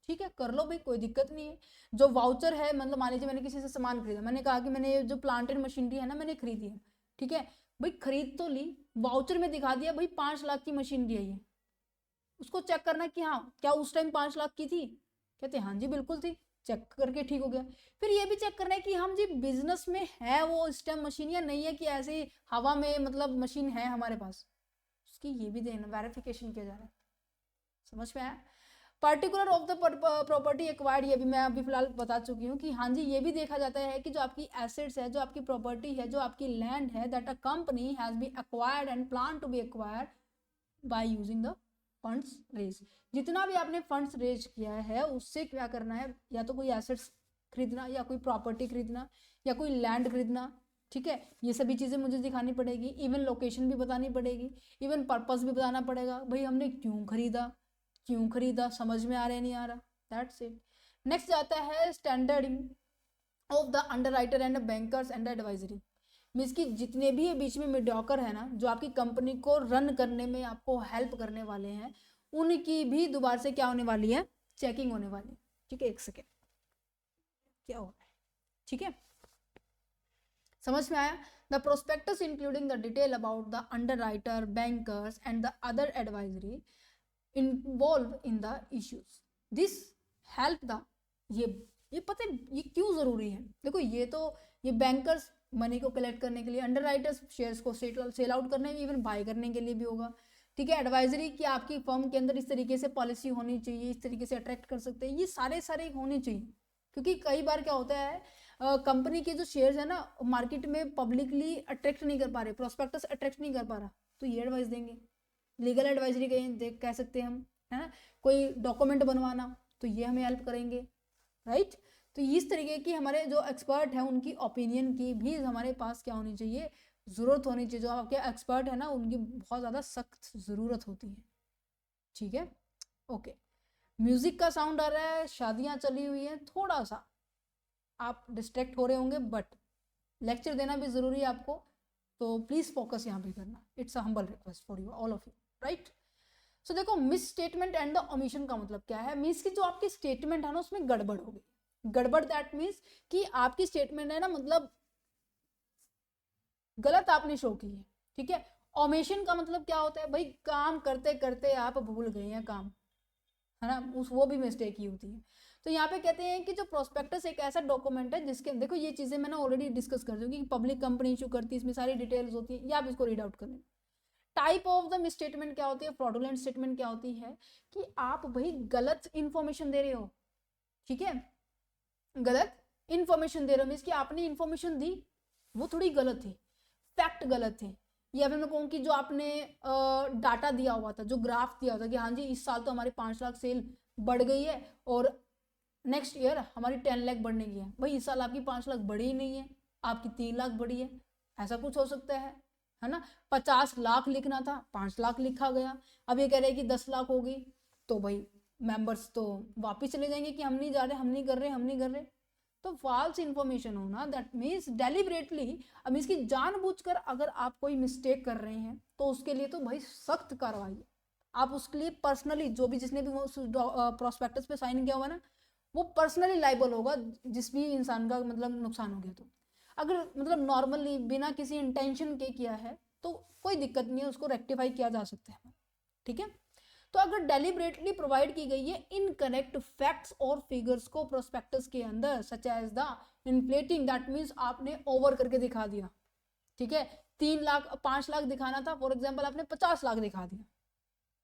ठीक है, कर लो भाई, कोई दिक्कत नहीं है। जो वाउचर है, मतलब मान लीजिए मैंने किसी से सामान खरीदा, मैंने कहा कि मैंने जो प्लांट एंड मशीनरी है ना मैंने खरीदी है, ठीक है भाई, खरीद तो ली, वाउचर में दिखा दिया भाई 5 लाख की मशीनरी है ये, उसको चेक करना कि हाँ क्या उस टाइम 5 लाख की थी, कहते हाँ जी बिल्कुल थी, चेक करके ठीक हो गया। फिर ये भी चेक करना है कि हम जी बिजनेस में है वो इस टाइम मशीन या नहीं है, कि ऐसे ही हवा में मतलब मशीन है हमारे पास, उसकी ये भी देना, वेरिफिकेशन किया जा रहा है। समझ में आया? Particular of the property acquired, ये भी मैं अभी फिलहाल बता चुकी हूँ कि हाँ जी ये भी देखा जाता है कि जो आपकी एसेट्स है, जो आपकी प्रॉपर्टी है, जो आपकी लैंड है, that a company has been acquired and plan to be acquired by using the funds raise. जितना भी आपने फंड्स रेज किया है उससे क्या करना है, या तो कोई एसेट्स खरीदना, या कोई प्रॉपर्टी खरीदना, या कोई लैंड खरीदना। ठीक है, ये सभी चीज़ें मुझे दिखानी पड़ेगी, इवन लोकेशन भी बतानी पड़ेगी, इवन पर्पस भी बताना पड़ेगा, भाई हमने क्यों खरीदा, क्यों खरीदा, समझ में आ रहा है नहीं आ रहा, दैट्स इट। नेक्स्ट आता है standard of the underwriter and bankers and advisory. Means कि जितने भी ये बीच में मीडियोकर है ना, जो आपकी कंपनी को रन करने में आपको हेल्प करने वाले हैं, उनकी भी दोबारा से क्या होने वाली है, चेकिंग होने वाली है। ठीक है, एक सेकेंड, क्या हो रहा है, ठीक है समझ में आया? The prospectus including the detail about the underwriter, bankers and the other advisory involve in the issues, this help the, ये पता है ये क्यों जरूरी है, देखो ये तो ये बैंकर्स मनी को कलेक्ट करने के लिए, अंडरराइटर्स शेयर्स को सेल आउट करने में, इवन बाय करने के लिए भी होगा, ठीक है, एडवाइजरी कि आपकी फर्म के अंदर इस तरीके से पॉलिसी होनी चाहिए, इस तरीके से अट्रैक्ट कर सकते हैं, ये सारे होने चाहिए। क्योंकि कई बार क्या होता है, कंपनी के जो शेयर्स है ना मार्केट में पब्लिकली अट्रैक्ट नहीं कर पा रहे, प्रोस्पेक्टस अट्रैक्ट नहीं कर पा रहा, तो ये एडवाइस देंगे। लीगल एडवाइजरी कह सकते हैं हम, है ना, कोई डॉक्यूमेंट बनवाना, तो ये हमें हेल्प करेंगे, राइट। तो इस तरीके की हमारे जो एक्सपर्ट हैं उनकी ओपिनियन की भी हमारे पास क्या होनी चाहिए, ज़रूरत होनी चाहिए। जो आपके एक्सपर्ट है ना उनकी बहुत ज़्यादा सख्त ज़रूरत होती है, ठीक है। ओके, म्यूज़िक का साउंड आ रहा है, शादियाँ चली हुई हैं, थोड़ा सा आप डिस्ट्रैक्ट हो रहे होंगे, बट लेक्चर देना भी ज़रूरी है आपको, तो प्लीज़ फोकस यहाँ पे करना। It's a humble request for you all of you, right. So देखो, misstatement and the omission का मतलब क्या है। मीन्स की जो आपकी स्टेटमेंट है ना उसमें गड़बड़ हो गई। गड़बड़ दैट मीन्स कि आपकी स्टेटमेंट है ना मतलब गलत आपने शो की है, ठीक है। ओमिशन का मतलब क्या होता है भाई, काम करते करते आप भूल गए हैं काम, है ना, वो भी मिस्टेक ही होती है। तो यहाँ पे कहते हैं कि जो प्रोस्पेक्टस एक ऐसा डॉक्यूमेंट है जिसके देखो ये चीजें मैंने ऑलरेडी डिस्कस कर दी कि पब्लिक कंपनी इशू करती है, इसमें सारी डिटेल्स होती है, या आप इसको रीड आउट कर लें। Type of the miss statement क्या होती है, फ्रॉडुलेंट स्टेटमेंट क्या होती है कि आप भाई गलत इंफॉर्मेशन दे रहे हो, ठीक है, गलत इंफॉर्मेशन दे रहे हो। मीन्स कि आपने इंफॉर्मेशन दी वो थोड़ी गलत थी, फैक्ट गलत थे, या फिर मैं कहूँ कि जो आपने डाटा दिया हुआ था, जो ग्राफ दिया था कि हाँ जी इस साल तो हमारी 5 लाख सेल बढ़ गई है और नेक्स्ट ईयर हमारी 10 लाख बढ़ने की है, भाई इस साल आपकी 5 लाख बढ़ी ही नहीं है, आपकी 3 लाख बढ़ी है, ऐसा कुछ हो सकता है ना। 50 लाख लिखना था 5 लाख लिखा गया, अब ये कह रहे हैं कि 10 लाख होगी, तो भाई मेंबर्स तो वापिस चले जाएंगे कि हम नहीं जा रहे, हम नहीं कर रहे, हम नहीं कर रहे। तो फॉल्स इंफॉर्मेशन होना दैट मीन्स डेलिबरेटली, अब इसकी जानबूझकर अगर आप कोई मिस्टेक कर रहे हैं तो उसके लिए तो भाई सख्त कार्रवाई है। आप उसके लिए पर्सनली, जो भी जिसने भी वो प्रोस्पेक्टस पे साइन किया हुआ ना वो पर्सनली लाइबल होगा, जिस भी इंसान का मतलब नुकसान हो गया। तो अगर मतलब नॉर्मली बिना किसी इंटेंशन के किया है तो कोई दिक्कत नहीं है, उसको रेक्टिफाई किया जा सकता है, ठीक है। तो अगर डेलिबरेटली प्रोवाइड की गई है इनकरेक्ट फैक्ट्स और फिगर्स को प्रोस्पेक्टस के अंदर, such as the inflating, that means आपने ओवर करके दिखा दिया, ठीक है। 3 लाख 5 लाख दिखाना था, फॉर एग्जाम्पल आपने 50 लाख दिखा दिया,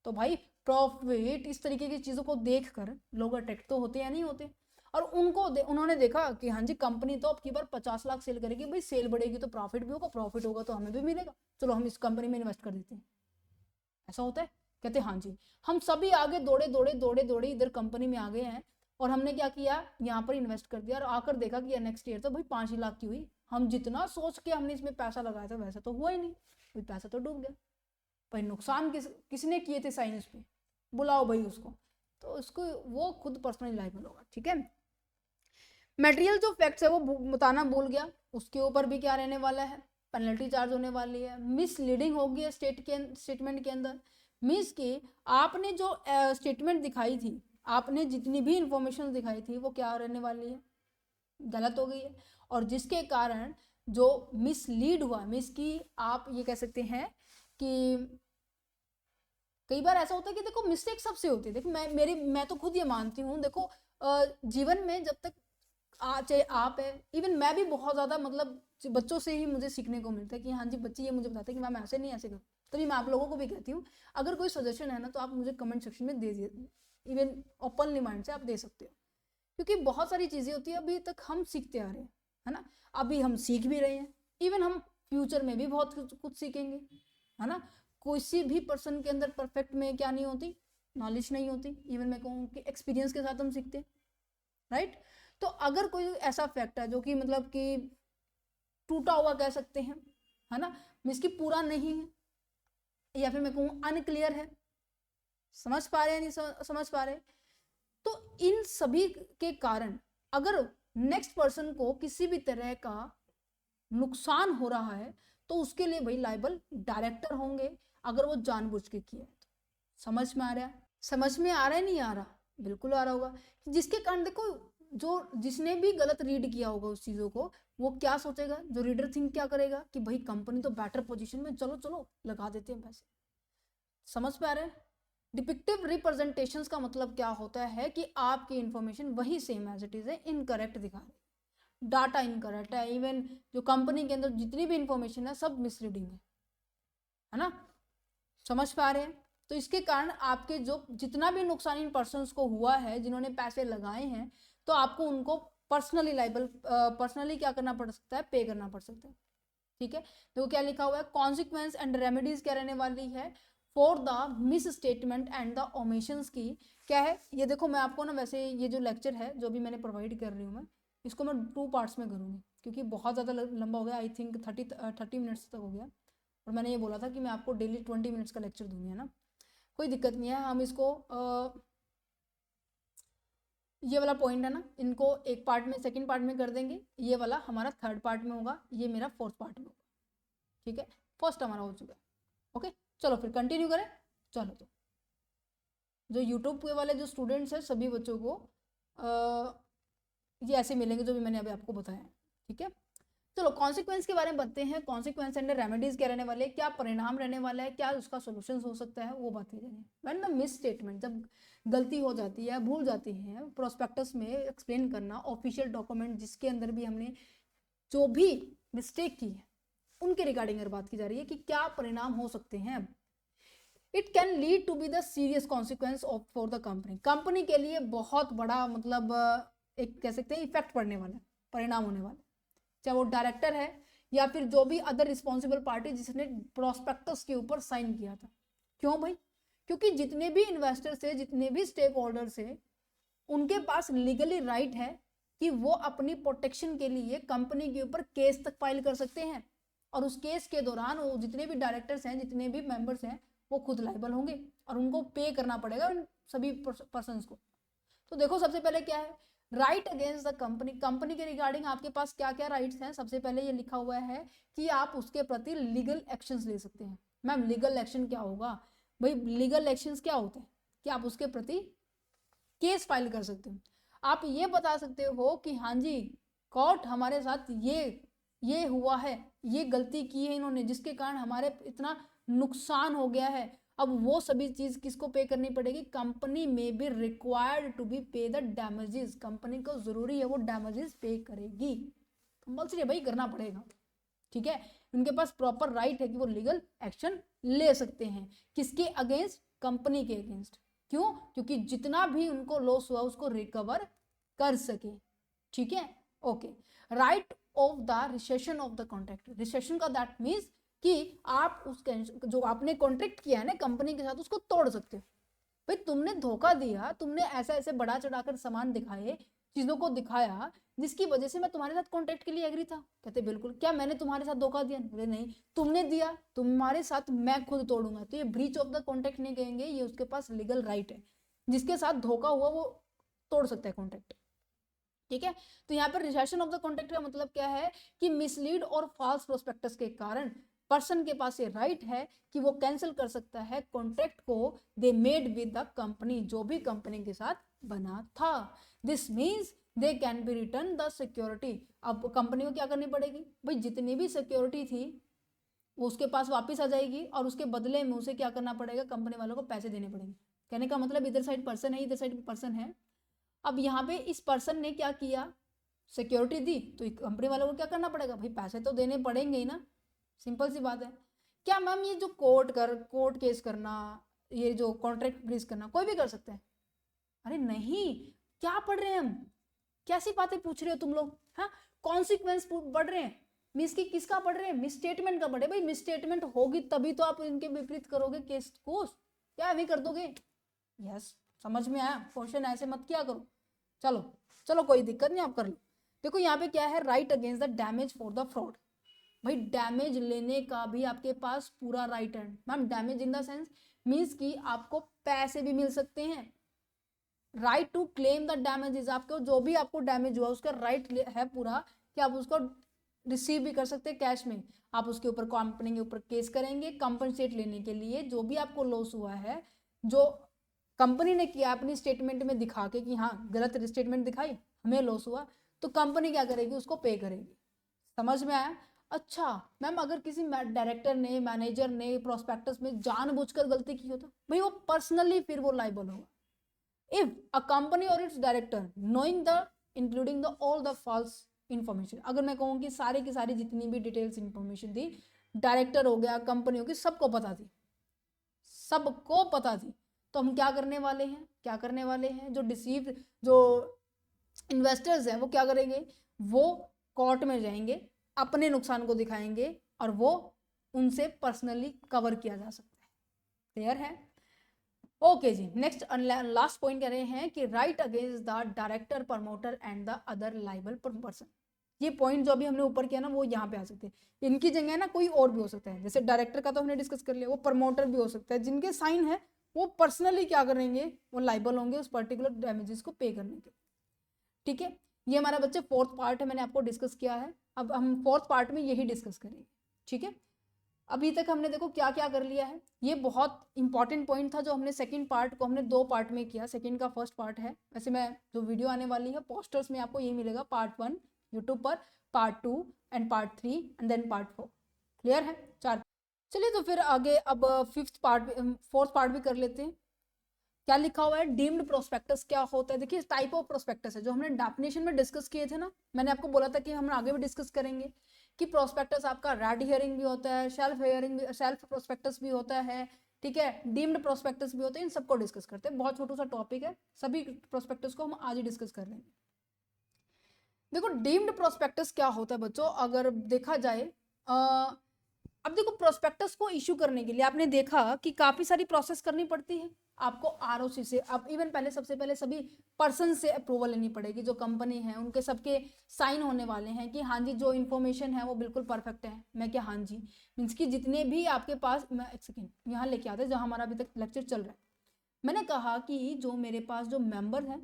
तो भाई प्रॉफिट इस तरीके की चीजों को देखकर लोग अट्रैक्ट तो होते या नहीं होते। और उन्होंने देखा कि हाँ जी कंपनी तो अब की बार 50 लाख सेल करेगी, भाई सेल बढ़ेगी तो प्रॉफिट भी होगा, प्रॉफिट होगा तो हमें भी मिलेगा, चलो हम इस कंपनी में इन्वेस्ट कर देते हैं। ऐसा होता है, कहते हाँ जी हम सभी आगे दौड़े दौड़े दौड़े दौड़े इधर कंपनी में आ गए हैं और हमने क्या किया यहाँ पर इन्वेस्ट कर दिया और आकर देखा कि नेक्स्ट ईयर तो भाई 5 ही लाख की हुई, हम जितना सोच के हमने इसमें पैसा लगाया था वैसा तो हुआ ही नहीं, भाई पैसा तो डूब गया। भाई नुकसान किसने किए थे साइंस पे, बुलाओ भाई उसको, तो उसको वो खुद पर्सनली लाइबल होगा, ठीक है। मटेरियल जो फैक्ट्स है वो बताना भूल गया, उसके ऊपर भी क्या रहने वाला है, पेनल्टी चार्ज होने वाली है। मिसलीडिंग होगी स्टेटमेंट के अंदर, मीन्स कि आपने जो स्टेटमेंट दिखाई थी, आपने जितनी भी इंफॉर्मेशन दिखाई थी वो क्या रहने वाली है, गलत हो गई है, और जिसके कारण जो मिसलीड हुआ, मीन्स कि आप ये कह सकते हैं कि कई बार ऐसा होता है कि देखो मिस्टेक सबसे होती है, देखो मैं तो खुद ये मानती हूँ, देखो जीवन में जब तक चाहे आप है, इवन मैं भी बहुत ज़्यादा मतलब बच्चों से ही मुझे सीखने को मिलता है कि हाँ जी बच्चे ये मुझे बताते हैं कि मैम ऐसे नहीं ऐसे करो, तो मैं आप लोगों को भी कहती हूँ अगर कोई सजेशन है ना तो आप मुझे कमेंट सेक्शन में दे दिए, इवन ओपनली माइंड से आप दे सकते हो, क्योंकि बहुत सारी चीज़ें होती है अभी तक हम सीखते आ रहे हैं, है ना, अभी हम सीख भी रहे हैं, इवन हम फ्यूचर में भी बहुत कुछ सीखेंगे, है ना। किसी भी पर्सन के अंदर परफेक्ट में क्या नहीं होती, नॉलेज नहीं होती, इवन मैं कहूँ कि एक्सपीरियंस के साथ हम सीखते हैं, राइट। तो अगर कोई ऐसा फैक्ट है जो कि मतलब कि टूटा हुआ कह सकते हैं, है ना, मीन्स कि पूरा नहीं है, या फिर मैं कहूँ अनक्लियर है, समझ पा रहे हैं नहीं समझ पा रहे, तो इन सभी के कारण अगर नेक्स्ट पर्सन को किसी भी तरह का नुकसान हो रहा है तो उसके लिए भाई लाइबल डायरेक्टर होंगे, अगर वो जानबूझ के किया है तो। समझ में आ रहा है, समझ में आ रहा है, नहीं आ रहा, बिल्कुल आ रहा होगा, जिसके कारण देखो जो जिसने भी गलत रीड किया होगा उस चीज़ों को वो क्या सोचेगा, जो रीडर थिंक क्या करेगा कि भाई कंपनी तो बेटर पोजीशन में, चलो चलो लगा देते हैं पैसे। समझ में आ रहा है। डिपिक्टिव रिप्रेजेंटेशंस का मतलब क्या होता है कि आपकी इंफॉर्मेशन वही सेम एज इट इज है, इनकरेक्ट दिखा रही है, डाटा इनकरेक्ट है, इवन जो कंपनी के अंदर जितनी भी इंफॉर्मेशन है सब मिसलीडिंग है ना। समझ पा रहे हैं। तो इसके कारण आपके जो जितना भी नुकसान इन पर्सन्स को हुआ है, जिन्होंने पैसे लगाए हैं, तो आपको उनको पर्सनली लाइबल पर्सनली क्या करना पड़ सकता है, पे करना पड़ सकता है। ठीक है, देखो क्या लिखा हुआ है, कॉन्सिक्वेंस एंड रेमेडीज क्या रहने वाली है, for the miss statement and the omissions की क्या है। ये देखो मैं आपको ना, वैसे ये जो लेक्चर है जो भी मैंने प्रोवाइड कर रही हूँ मैं, इसको मैं 2 पार्ट्स में करूँगी क्योंकि बहुत ज़्यादा लंबा हो गया, आई थिंक 30 मिनट्स तक हो गया, और मैंने ये बोला था कि मैं आपको डेली 20 मिनट्स का लेक्चर दूंगी, है ना, कोई दिक्कत नहीं है। हम इसको ये वाला पॉइंट है ना, इनको एक पार्ट में, सेकंड पार्ट में कर देंगे, ये वाला हमारा थर्ड पार्ट में होगा, ये मेरा फोर्थ पार्ट में होगा। ठीक है, फर्स्ट हमारा हो चुका है। ओके, चलो फिर कंटिन्यू करें। चलो, तो जो यूट्यूब के वाले जो स्टूडेंट्स हैं सभी बच्चों को ये ऐसे मिलेंगे जो भी मैंने अभी आपको बताया। ठीक है, चलो कॉन्सिक्वेंस के बारे में बताते हैं। कॉन्सिक्वेंस एंड रेमेडीज क्या रहने वाले हैं, क्या परिणाम रहने वाला है, क्या उसका सोल्यूशन हो सकता है, वो बात करेंगे। व्हेन द मिस स्टेटमेंट, जब गलती हो जाती है, भूल जाती है प्रोस्पेक्टस में एक्सप्लेन करना, ऑफिशियल डॉक्यूमेंट जिसके अंदर भी हमने जो भी मिस्टेक की है उनके रिगार्डिंग अगर बात की जा रही है कि क्या परिणाम हो सकते हैं, it can lead to be the serious consequence of for the company. Company के लिए बहुत बड़ा मतलब एक कह सकते हैं इफेक्ट पड़ने वाला है, परिणाम होने वाला है, चाहे वो डायरेक्टर है या फिर जो भी अदर रिस्पॉन्सिबल पार्टी जिसने प्रोस्पेक्टस के ऊपर साइन किया था। क्यों भाई, क्योंकि जितने भी इन्वेस्टर्स है, जितने भी स्टेक होल्डर्स है, उनके पास लीगली राइट है कि वो अपनी प्रोटेक्शन के लिए कंपनी के ऊपर केस तक फाइल कर सकते हैं, और उस केस के दौरान वो जितने भी डायरेक्टर्स हैं, जितने भी मेंबर्स हैं, वो खुद लाइबल होंगे और उनको पे करना पड़ेगा उन सभी पर्सन्स को। तो देखो सबसे पहले क्या है, right against the company. Company के रिगार्डिंग आपके पास क्या क्या राइट्स हैं, सबसे पहले ये लिखा हुआ है कि आप उसके प्रति लीगल एक्शंस ले सकते हैं। मैम लीगल एक्शन क्या होगा भाई, लीगल एक्शंस क्या होते हैं कि आप उसके प्रति केस फाइल कर सकते हो। आप ये बता सकते हो कि हाँ जी कोर्ट हमारे साथ ये हुआ है, ये गलती की है इन्होंने, जिसके कारण हमारे इतना नुकसान हो गया है। अब वो सभी चीज किसको पे करनी पड़ेगी, कंपनी में भी रिक्वायर्ड टू बी पे द डैमेजेस। कंपनी को जरूरी है वो डैमेजेस पे करेगी, कंपल्सरी है भाई, करना पड़ेगा। ठीक है, उनके पास प्रॉपर राइट है कि वो लीगल एक्शन ले सकते हैं, किसके अगेंस्ट, कंपनी के अगेंस्ट। क्यों, क्योंकि जितना भी उनको लॉस हुआ उसको रिकवर कर सके। ठीक है, okay. Right of the recession of the contract. Recession का दैट मीन्स कि आप उसके जो आपने कॉन्ट्रैक्ट किया है ना कंपनी के साथ, उसको तोड़ सकते हो। भाई तुमने धोखा दिया, तुमने ऐसा ऐसे बढ़ा चढ़ाकर सामान दिखाए, चीजों को दिखाया, जिसकी वजह से मैं तुम्हारे साथ कॉन्ट्रैक्ट के लिए एग्री था। कहते बिल्कुल, क्या मैंने तुम्हारे साथ धोखा दिया, बोले नहीं तुमने दिया, तुम्हारे साथ मैं खुद तोड़ूंगा। तो ये ब्रीच ऑफ द कॉन्ट्रैक्ट नहीं कहेंगे, ये उसके पास लीगल राइट है, जिसके साथ धोखा हुआ वो तोड़ सकता है कॉन्ट्रैक्ट। ठीक है, तो यहाँ पर रिसेशन ऑफ द कॉन्ट्रैक्ट का मतलब क्या है कि मिसलीड और फॉल्स प्रोस्पेक्टस के कारण पर्सन के पास ये राइट है कि वो कैंसिल कर सकता है कॉन्ट्रैक्ट को they made with the company, जो भी कंपनी के साथ बना था। This means they can be return the security. अब कंपनी को क्या करनी पड़ेगी भाई, जितनी भी सिक्योरिटी थी वो उसके पास वापस आ जाएगी, और उसके बदले में उसे क्या करना पड़ेगा, कंपनी वालों को पैसे देने पड़ेंगे। कहने का मतलब इधर साइड पर्सन है, इधर साइड पर्सन है। अब यहाँ पे इस पर्सन ने क्या किया, सिक्योरिटी दी, तो कंपनी वालों को क्या करना पड़ेगा भाई, पैसे तो देने पड़ेंगे ही ना, सिंपल सी बात है। क्या मैम ये जो कोर्ट केस करना, ये जो कॉन्ट्रैक्ट ब्रीच करना कोई भी कर सकता है? अरे नहीं, क्या पढ़ रहे हैं हम, कैसी बातें पूछ रहे हो तुम लोग। हाँ, कॉन्सिक्वेंस पढ़ रहे हैं, मिस की किसका पढ़ रहे हैं, मिस स्टेटमेंट का पढ़े भाई। मिस स्टेटमेंट होगी तभी तो आप इनके विपरीत करोगे केस को, क्या अभी कर दोगे? यस, समझ में आया, क्वेश्चन ऐसे मत किया करो। चलो चलो कोई दिक्कत नहीं, आप कर लो। देखो यहाँ पे क्या है, right against the damage for the fraud. भाई डैमेज लेने का भी आपके पास पूरा राइट है। Ma'am damage in the sense means कि आपको पैसे भी मिल सकते हैं। Right to claim the damages, आपको जो भी आपको डैमेज हुआ उसका राइट है पूरा कि आप उसको रिसीव भी कर सकते हैं कैश में। आप उसके ऊपर कंपनी के ऊपर केस करेंगे कंपनसेट लेने के लिए, जो भी आपको लॉस हुआ है, जो कंपनी ने किया अपनी स्टेटमेंट में दिखा के कि हाँ गलत स्टेटमेंट दिखाई, हमें लॉस हुआ, तो कंपनी क्या करेगी, उसको पे करेगी। समझ में आया? अच्छा मैम अगर किसी डायरेक्टर ने, मैनेजर ने प्रोस्पेक्टस में जानबूझकर गलती की हो तो भाई वो पर्सनली फिर वो लाइबल होगा। इफ अ कंपनी और its director knowing the including the all the false information, अगर मैं कहूँ कि सारी की सारी जितनी भी डिटेल्स इंफॉर्मेशन थी, डायरेक्टर हो गया, कंपनी होगी, सबको पता थी, सबको पता थी। तो हम क्या करने वाले हैं, जो इन्वेस्टर्स हैं वो क्या करेंगे, वो कोर्ट में जाएंगे, अपने नुकसान को दिखाएंगे और वो उनसे पर्सनली कवर किया जा सकता है। क्लियर है? ओके जी, नेक्स्ट लास्ट पॉइंट कह रहे हैं कि right against the director, promoter and the other liable person. ये पॉइंट जो अभी हमने ऊपर किया ना वो यहाँ पे आ सकते हैं, इनकी जगह ना कोई और भी हो सकता है। जैसे डायरेक्टर का तो हमने डिस्कस कर लिया, वो प्रमोटर भी हो सकता है, जिनके साइन है वो पर्सनली क्या करेंगे, वो लाइबल होंगे उस पर्टिकुलर डैमेजेस को पे करने के। ठीक है, ये हमारा बच्चे फोर्थ पार्ट है, मैंने आपको डिस्कस किया है। अब हम फोर्थ पार्ट में यही डिस्कस करेंगे। ठीक है, अभी तक हमने देखो क्या क्या कर लिया है। ये बहुत इंपॉर्टेंट पॉइंट था जो हमने सेकंड पार्ट को हमने 2 पार्ट में किया। सेकंड का फर्स्ट पार्ट है, वैसे मैं जो वीडियो आने वाली है पोस्टर्स में आपको ये मिलेगा, पार्ट 1 यूट्यूब पर, part 2 and part 3 and then part 4। Clear है? 4। चलिए तो फिर आगे अब फोर्थ पार्ट भी कर लेते हैं। क्या लिखा हुआ है, डीम्ड प्रोस्पेक्टस क्या होता है। देखिए टाइप ऑफ प्रोस्पेक्टस है जो हमने डेफिनेशन में डिस्कस किए थे ना, मैंने आपको बोला था कि हम आगे भी डिस्कस करेंगे कि प्रोस्पेक्टस आपका रेड हियरिंग भी होता है, सेल्फ प्रोस्पेक्टस भी होता है, ठीक है, डीम्ड प्रोस्पेक्टस भी होते हैं। इन सबको डिस्कस करते हैं, बहुत छोटा सा टॉपिक है, सभी प्रोस्पेक्टस को हम आज ही डिस्कस कर लेंगे। देखो डीम्ड प्रोस्पेक्टस क्या होता है बच्चों, अगर देखा जाए अब देखो प्रोस्पेक्टस को इशू करने के लिए आपने देखा कि काफी सारी प्रोसेस करनी पड़ती है आपको आरओसी से। अब इवन पहले सबसे पहले सभी पर्सन से अप्रूवल लेनी पड़ेगी, जो कंपनी है उनके सबके साइन होने वाले हैं कि हाँ जी जो इन्फॉर्मेशन है वो बिल्कुल परफेक्ट है। मैं क्या हाँ जी मीन्स कि जितने भी आपके पास, मैं एक सेकेंड यहाँ लेके आते जहाँ हमारा अभी तक लेक्चर चल रहा है। मैंने कहा कि जो मेरे पास जो मेंबर है,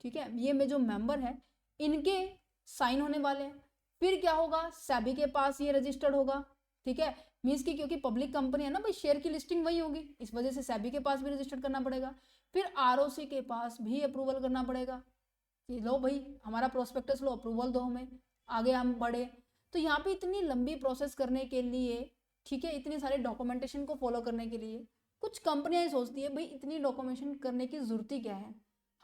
ठीक है, ये में जो मेंबर है इनके साइन होने वाले हैं। फिर क्या होगा, सेबी के पास ये रजिस्टर्ड होगा, ठीक है, मीन्स की क्योंकि पब्लिक कंपनी है ना भाई, शेयर की लिस्टिंग वही होगी, इस वजह से सेबी के पास भी रजिस्टर्ड करना पड़ेगा। फिर आरओसी के पास भी अप्रूवल करना पड़ेगा कि लो भाई हमारा प्रोस्पेक्टस लो, अप्रूवल दो हमें, आगे हम बढ़े। तो यहाँ पे इतनी लंबी प्रोसेस करने के लिए, ठीक है, इतने सारे डॉक्यूमेंटेशन को फॉलो करने के लिए कुछ कंपनियां सोचती है भाई इतनी डॉक्यूमेंटेशन करने की जरूरत ही क्या है,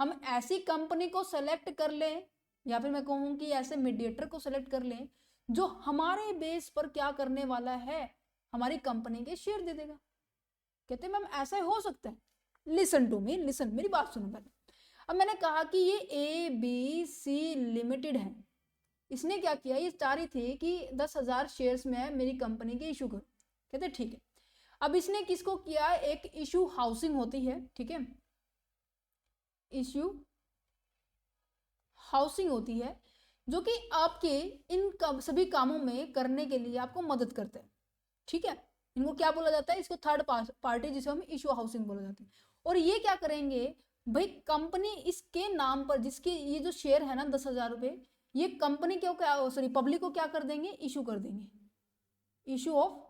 हम ऐसी कंपनी को सेलेक्ट कर लें, या फिर मैं कहूँ कि ऐसे मीडिएटर को सेलेक्ट कर लें जो हमारे बेस पर क्या करने वाला है, हमारी कंपनी के शेयर दे देगा। कहते हैं मैम ऐसा हो सकता है। लिसन टू मी, लिसन, मेरी बात सुनो पहले। अब मैंने कहा कि ये ABC लिमिटेड है, इसने क्या किया, ये चाह रही थी कि 10,000 शेयर्स में मेरी कंपनी के इशू करो। कहते ठीक है, अब इसने किसको किया, एक इशू हाउसिंग होती है, ठीक है, इशू हाउसिंग होती है जो कि आपके इन सभी कामों में करने के लिए आपको मदद करते हैं। ठीक है, इनको क्या बोला जाता है, इसको थर्ड पार्टी जिसे हम इशू हाउसिंग बोला जाता है। और ये क्या करेंगे भाई, कंपनी इसके नाम पर जिसके ये जो शेयर है ना 10,000 रुपये, ये कंपनी को क्या, सॉरी पब्लिक को क्या कर देंगे, इशू कर देंगे, इशू ऑफ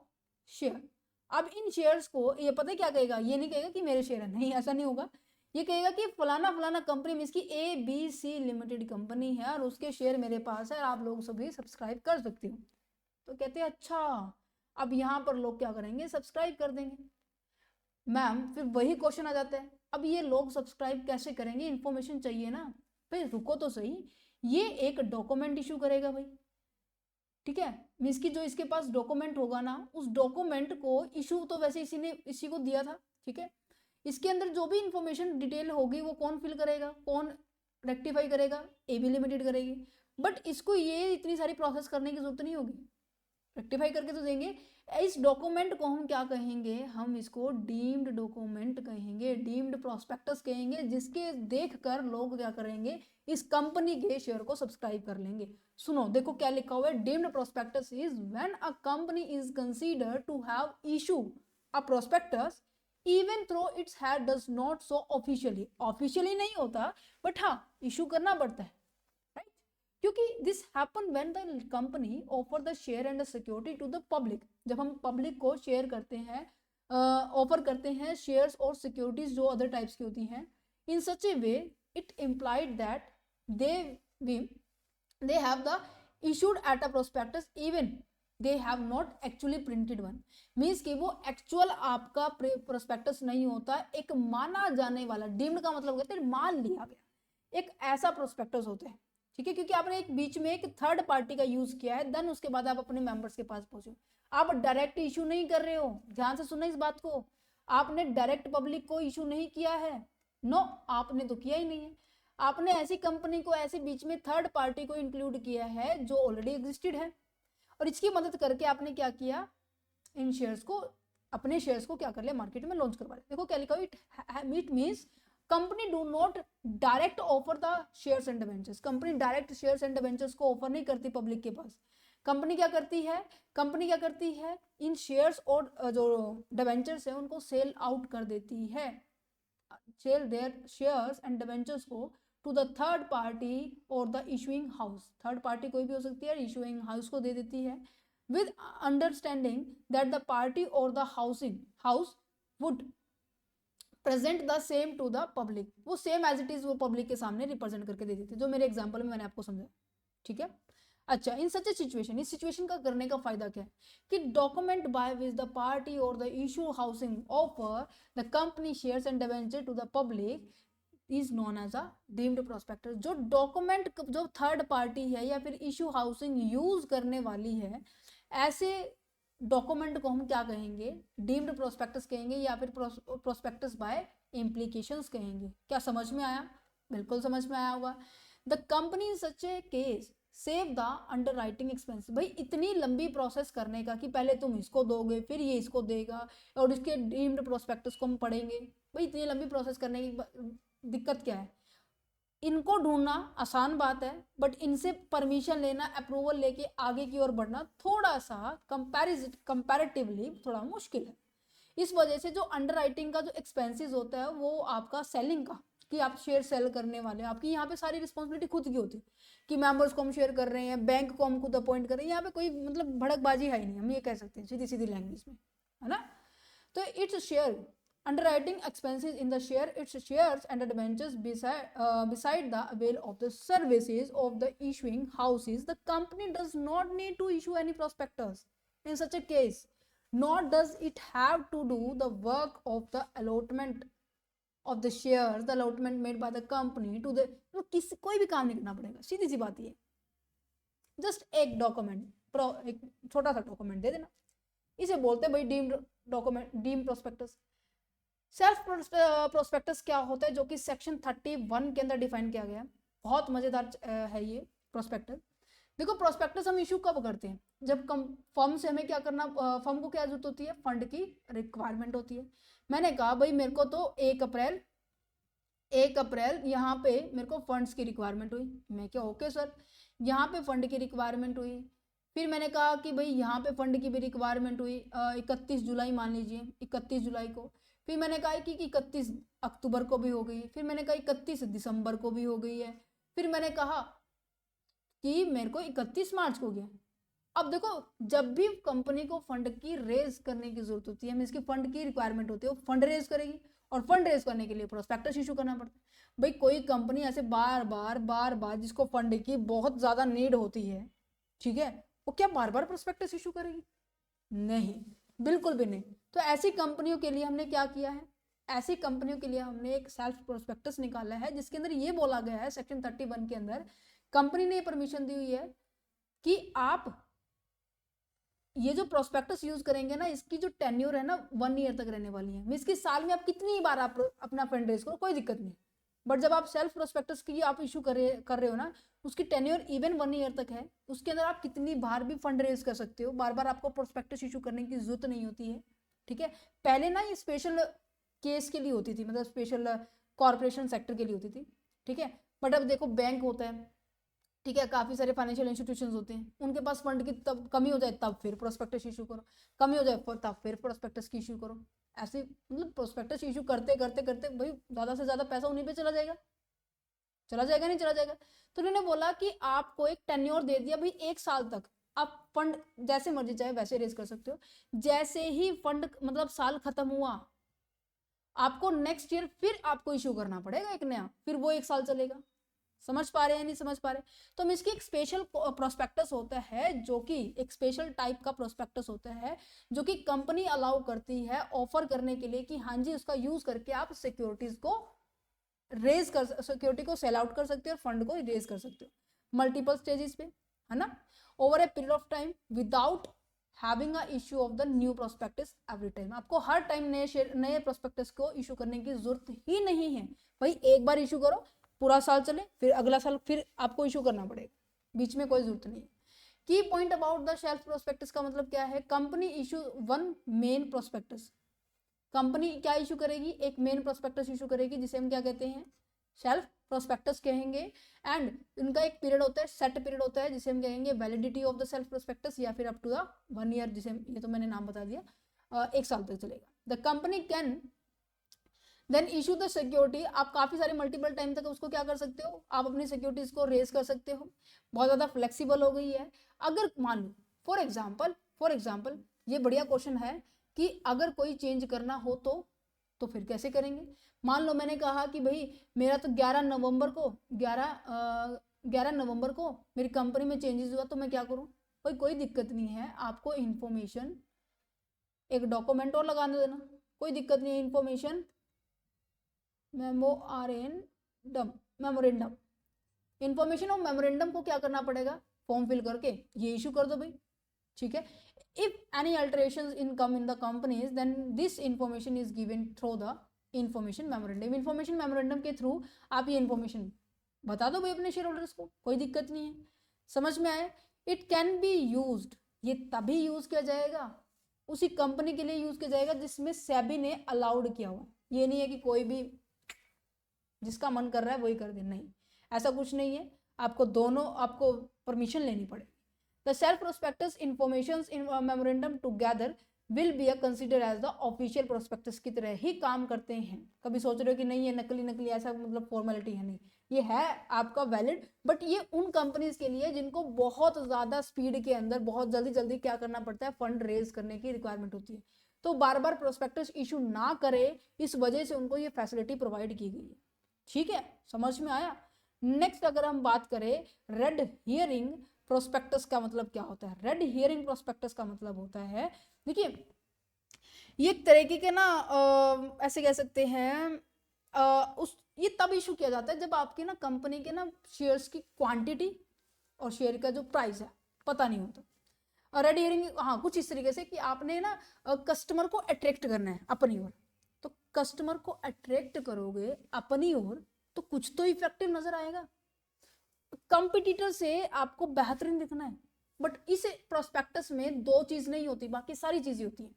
शेयर। अब इन शेयर्स को ये पता है क्या कहेगा, ये नहीं कहेगा कि मेरे शेयर है, नहीं ऐसा नहीं होगा, ये कहेगा कि फलाना फलाना कंपनी में इसकी ABC लिमिटेड कंपनी है और उसके शेयर मेरे पास है और आप लोग सभी सब्सक्राइब कर सकते हो। तो कहते हैं अच्छा, अब यहाँ पर लोग क्या करेंगे, सब्सक्राइब कर देंगे। मैम फिर वही क्वेश्चन आ जाता है, अब ये लोग सब्सक्राइब कैसे करेंगे, इन्फॉर्मेशन चाहिए ना। भाई रुको तो सही, ये एक डॉक्यूमेंट इशू करेगा भाई, ठीक है, मीन्स की जो इसके पास डॉक्यूमेंट होगा ना, उस डॉक्यूमेंट को इशू तो वैसे इसी को दिया था, ठीक है, इसके अंदर जो भी इंफॉर्मेशन डिटेल होगी वो कौन फिल करेगा, कौन रेक्टिफाई करेगा, AB लिमिटेड करेगी। बट इसको ये इतनी सारी प्रोसेस करने की जरूरत नहीं होगी, रेक्टिफाई करके तो देंगे। इस डॉक्यूमेंट को हम क्या कहेंगे, हम इसको डीम्ड डॉक्यूमेंट कहेंगे, डीम्ड प्रोस्पेक्टस कहेंगे, जिसके देखकर लोग क्या करेंगे, इस कंपनी के शेयर को सब्सक्राइब कर लेंगे। सुनो देखो क्या लिखा हुआ है, deemed prospectus is when a company is considered to have issue a prospectus even through its head does not so officially, officially नहीं होता बट हाँ इशू करना पड़ता है, राइट, क्योंकि this happen when the company offer the share and the security to the public, जब हम public को शेयर करते हैं, ऑफर करते हैं शेयर्स और सिक्योरिटीज जो अदर टाइप्स की होती हैं, in such a way it implied that they have the issued at a prospectus even they have not actually printed one, means कि वो एक्चुअल आपका प्रोस्पेक्टस नहीं होता, एक माना जाने वाला, डीम्ड का मतलब कहते हैं मान लिया गया, एक ऐसा प्रोस्पेक्टस होता है, ठीक है, क्योंकि आपने एक बीच में एक थर्ड पार्टी का यूज किया है, देन उसके बाद आप अपने मेंबर्स के पास पहुंचे, आप डायरेक्ट इशू नहीं कर रहे हो, ध्यान से सुनना इस बात को, आपने डायरेक्ट पब्लिक को इशू नहीं किया है, नो आपने तो किया ही नहीं है। आपने ऐसी कंपनी को, ऐसे बीच में थर्ड पार्टी को इंक्लूड किया है जो ऑलरेडी एग्जिस्टेड है, और इसकी मदद करके आपने क्या किया, इन शेयर्स को, अपने शेयर्स को क्या कर लिया, मार्केट में लॉन्च करवा लिया। देखो क्या लिखा हुआ, it means company do not direct offer the shares and debentures. Company direct shares and debentures को ऑफर नहीं करती पब्लिक के पास। कंपनी क्या करती है, इन शेयर्स और जो डिबेंचर्स है उनको सेल आउट कर देती है, sell their shares and debentures को टू द थर्ड पार्टी और the issuing house. Third party कोई भी हो सकती है, इशूइंग हाउस को दे देती है, with understanding that the party or the house would present the same to the public। वो सेम एज इट इज वो पब्लिक के सामने रिप्रेजेंट करके दे देते, जो मेरे एग्जांपल में मैंने आपको समझाया, ठीक है। अच्छा, इन सच ए सिचुएशन, इस सिचुएशन का करने का फायदा क्या है कि document by which the party और the issue housing offer the company shares and debenture to the public is known as a deemed prospectus. जो डॉक्यूमेंट जो थर्ड पार्टी है या फिर इशू हाउसिंग यूज करने वाली है, ऐसे डॉक्यूमेंट को हम क्या कहेंगे, डीम्ड प्रोस्पेक्टस कहेंगे या फिर प्रोस्पेक्टस बाय इम्प्लीकेशंस कहेंगे। क्या समझ में आया? बिल्कुल समझ में आया होगा। The company in such A case save the under writing expense. भाई इतनी लंबी प्रोसेस करने का कि पहले तुम इसको दोगे फिर ये इसको देगा और इसके डीम्ड प्रोस्पेक्टस को हम पढ़ेंगे, भाई इतनी लंबी प्रोसेस करने की दिक्कत क्या है? इनको ढूंढना आसान बात है, बट इनसे परमिशन लेना, अप्रूवल लेके आगे की ओर बढ़ना थोड़ा सा कंपैरेटिवली थोड़ा मुश्किल है। इस वजह से जो अंडर राइटिंग का जो एक्सपेंसेस होता है वो आपका सेलिंग का, कि आप शेयर सेल करने वाले, आपकी यहाँ पे सारी रिस्पॉन्सिबिलिटी खुद की होती है कि मेंबर्स को हम शेयर कर रहे हैं, बैंक को हम खुद अपॉइंट कर रहे हैं, यहाँ पे कोई मतलब भड़कबाजी है ही नहीं, हम ये कह सकते हैं सीधी सीधी लैंग्वेज में, है ना। तो its share underwriting expenses in the share, its shares and debentures beside the avail of the services of the issuing houses. The company does not need to issue any prospectus in such a case, nor does it have to do the work of the allotment of the shares, the allotment made by the company to the, तो किसी कोई भी काम नहीं करना पड़ेगा, सीधी सी बात ये। जस्ट एक डॉक्यूमेंट, एक छोटा सा डॉक्यूमेंट दे देना, इसे बोलते हैं भाई deemed document, deemed prospectus. Self prospectus क्या होता है, जो कि सेक्शन 31 के अंदर डिफाइन किया गया है। बहुत मजेदार है ये प्रोस्पेक्टस। देखो प्रोस्पेक्टस हम इशू कब करते हैं, जब फर्म से हमें क्या करना, फर्म को क्या जरूरत होती है, फंड की रिक्वायरमेंट होती है। मैंने कहा भाई मेरे को तो 1 अप्रैल यहाँ पे मेरे को फंड्स की रिक्वायरमेंट हुई, मैं क्या ओके सर, यहाँ पे फंड की रिक्वायरमेंट हुई। फिर मैंने कहा कि भाई यहाँ पे फंड की भी रिक्वायरमेंट हुई 31 जुलाई मान लीजिए, 31 जुलाई को। फिर मैंने कहा कि 31 अक्टूबर को भी हो गई, फिर मैंने कहा 31 दिसंबर को भी हो गई है, फिर मैंने कहा कि मेरे को 31 मार्च को गया। अब देखो जब भी कंपनी को फंड की रेज करने की जरूरत होती है, मींस की फंड की रिक्वायरमेंट होती है, वो फंड रेज करेगी, और फंड रेज करने के लिए प्रोस्पेक्टस इशू करना पड़ता है। भाई कोई कंपनी ऐसे बार बार जिसको फंड की बहुत ज्यादा नीड होती है, ठीक है, वो क्या बार बार प्रोस्पेक्टस इशू करेगी? नहीं, बिल्कुल भी नहीं। तो ऐसी कंपनियों के लिए हमने क्या किया है, ऐसी कंपनियों के लिए हमने एक सेल्फ प्रोस्पेक्टस निकाला है, जिसके अंदर ये बोला गया है सेक्शन 31 के अंदर, कंपनी ने परमिशन दी हुई है कि आप ये जो प्रोस्पेक्टस यूज करेंगे ना, इसकी जो टेन्योर है ना 1 ईयर तक रहने वाली है। मींस कि साल में आप कितनी बार आप अपना फंड रेज करो कोई दिक्कत नहीं, बट जब आप सेल्फ प्रोस्पेक्टस की आप इशू कर रहे हो ना, उसकी टेन्योर इवन 1 ईयर तक है, उसके अंदर आप कितनी बार भी फंड रेज कर सकते हो, बार बार आपको प्रोस्पेक्टस इशू करने की जरूरत नहीं होती है, ठीक है। पहले ना ये स्पेशल केस के लिए होती थी, मतलब स्पेशल कॉर्पोरेशन सेक्टर के लिए होती थी, ठीक है। बट अब देखो बैंक होता है, ठीक है, काफी सारे फाइनेंशियल इंस्टीट्यूशंस होते हैं, उनके पास फंड की तब कमी हो जाए तब फिर प्रोस्पेक्टस इशू करो, कमी हो जाए तब फिर प्रोस्पेक्टस की इशू करो, ऐसे मतलब प्रोस्पेक्टस इशू करते करते करते भाई ज्यादा से ज्यादा पैसा उन्हीं पे चला जाएगा, नहीं चला जाएगा। तो उन्होंने बोला कि आपको एक टेन्योर दे दिया भाई 1 साल तक आप फंड जैसे मर्जी चाहे वैसे रेज कर सकते हो। जैसे ही फंड मतलब साल खत्म हुआ, आपको नेक्स्ट ईयर फिर आपको इशू करना पड़ेगा एक नया, फिर वो 1 साल चलेगा। समझ पा रहे हैं नहीं समझ पा रहे? तो इसकी एक स्पेशल प्रोस्पेक्टस होता है, जो कि एक स्पेशल टाइप का प्रोस्पेक्टस होता है, जो कि कंपनी अलाउ करती है ऑफर करने के लिए कि हाँ जी उसका यूज करके आप सिक्योरिटीज को रेज कर, सिक्योरिटी को सेल आउट कर सकते हो और फंड को रेज कर सकते हो मल्टीपल स्टेजेस पे, है ना, over a period of time without having a issue of the new prospectus every time. आपको हर टाइम नए प्रोस्पेक्टस को इशू करने की जरूरत ही नहीं है भाई, एक बार इशू करो, पूरा साल चले, फिर अगला साल फिर आपको इशू करना पड़ेगा, बीच में कोई जरूरत नहीं है। की point about the shelf prospectus का मतलब क्या है, company issue one main prospectus. Company क्या इशू करेगी, एक मेन प्रोस्पेक्टस इशू करेगी जिसे हम क्या कहते हैं, शेल्फ प्रोस्पेक्टस कहेंगे। एंड इनका एक पीरियड होता है, सेट पीरियड होता है जिसे हम कहेंगे validity of the self prospectus, या फिर अप टू द 1 ईयर, जिसे ये तो मैंने नाम बता दिया, 1 साल तक चलेगा। The company can then issue the security. आप काफी सारे मल्टीपल टाइम तक उसको क्या कर सकते हो, आप अपनी सिक्योरिटीज को रेज कर सकते हो, बहुत ज्यादा फ्लेक्सिबल हो गई है। अगर मान लो फॉर एग्जाम्पल ये बढ़िया क्वेश्चन है कि अगर कोई चेंज करना हो तो फिर कैसे करेंगे। मान लो मैंने कहा कि भाई मेरा तो 11 नवंबर को मेरी कंपनी में चेंजेस हुआ, तो मैं क्या करूं, भाई कोई दिक्कत नहीं है, आपको इंफॉर्मेशन एक डॉक्यूमेंट और लगाने देना, कोई दिक्कत नहीं है, information memorandum, information of memorandum को क्या करना पड़ेगा, फॉर्म फिल करके ये इशू कर दो भाई, ठीक है। If any alterations in come in the companies then this information is given through the information memorandum. Information memorandum के थ्रू आप ये इंफॉर्मेशन बता दो भाई अपने शेयर होल्डर्स को, कोई दिक्कत नहीं है। समझ में आए। इट कैन बी यूज्ड, ये तभी यूज किया जाएगा, उसी कंपनी के लिए यूज किया जाएगा जिसमें सेबी ने अलाउड किया हुआ। ये नहीं है कि कोई भी जिसका मन कर रहा है वही कर दे, नहीं, ऐसा कुछ नहीं है, आपको परमिशन लेनी पड़ेगी। The self prospectus information in memorandum together will be consider as the official prospectus की तरह ही काम करते हैं। कभी सोच रहे हो कि नहीं ये नकली ऐसा मतलब फॉर्मेलिटी है, नहीं, ये है आपका वैलिड, बट ये उन कंपनीज के लिए जिनको बहुत ज्यादा स्पीड के अंदर बहुत जल्दी क्या करना पड़ता है, फंड रेज करने की रिक्वायरमेंट होती है, तो बार बार प्रोस्पेक्टस इशू ना करे, इस वजह से उनको ये फैसिलिटी प्रोवाइड की गई है। ठीक है, समझ में आया। नेक्स्ट अगर हम बात करें रेड हियरिंग प्रोस्पेक्टस का मतलब क्या होता है। रेड हियरिंग प्रोस्पेक्टस का मतलब होता है, देखिए ये एक तरीके के ना ऐसे कह सकते हैं ये तब इशू किया जाता है जब आपकी ना कंपनी के ना शेयर्स की क्वांटिटी और शेयर का जो प्राइस है पता नहीं होता। रेड हियरिंग हाँ कुछ इस तरीके से कि आपने ना कस्टमर को अट्रैक्ट करना है अपनी ओर, तो कस्टमर को अट्रैक्ट करोगे अपनी ओर तो कुछ तो इफेक्टिव नजर आएगा, कंपटीटर से आपको बेहतरीन दिखना है। बट इस प्रोस्पेक्टस में दो चीज नहीं होती, बाकी सारी चीजें होती हैं।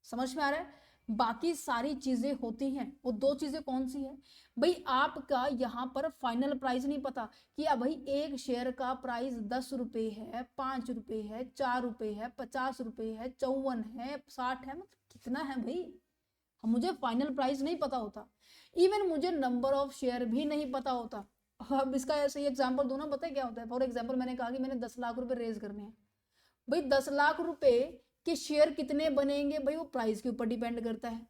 समझ में आ रहा है, बाकी सारी चीजें होती हैं, वो दो चीजें कौन सी है भाई, आपका यहाँ पर फाइनल प्राइस नहीं पता कि अब भाई एक शेयर का प्राइस 10 रुपए है, 5 रुपए है, 4 रुपए है, 50 रुपए है, 54 है, 60 है, मतलब कितना है भाई, मुझे फाइनल प्राइस नहीं पता होता, इवन मुझे नंबर ऑफ शेयर भी नहीं पता होता। अब इसका ऐसे एग्जांपल दूं ना, पता है क्या होता है, फॉर एग्जांपल मैंने कहा कि मैंने 10 लाख रुपए रेज करने हैं, भाई 10 लाख रुपए के शेयर कितने बनेंगे भाई, वो प्राइस के ऊपर डिपेंड करता है।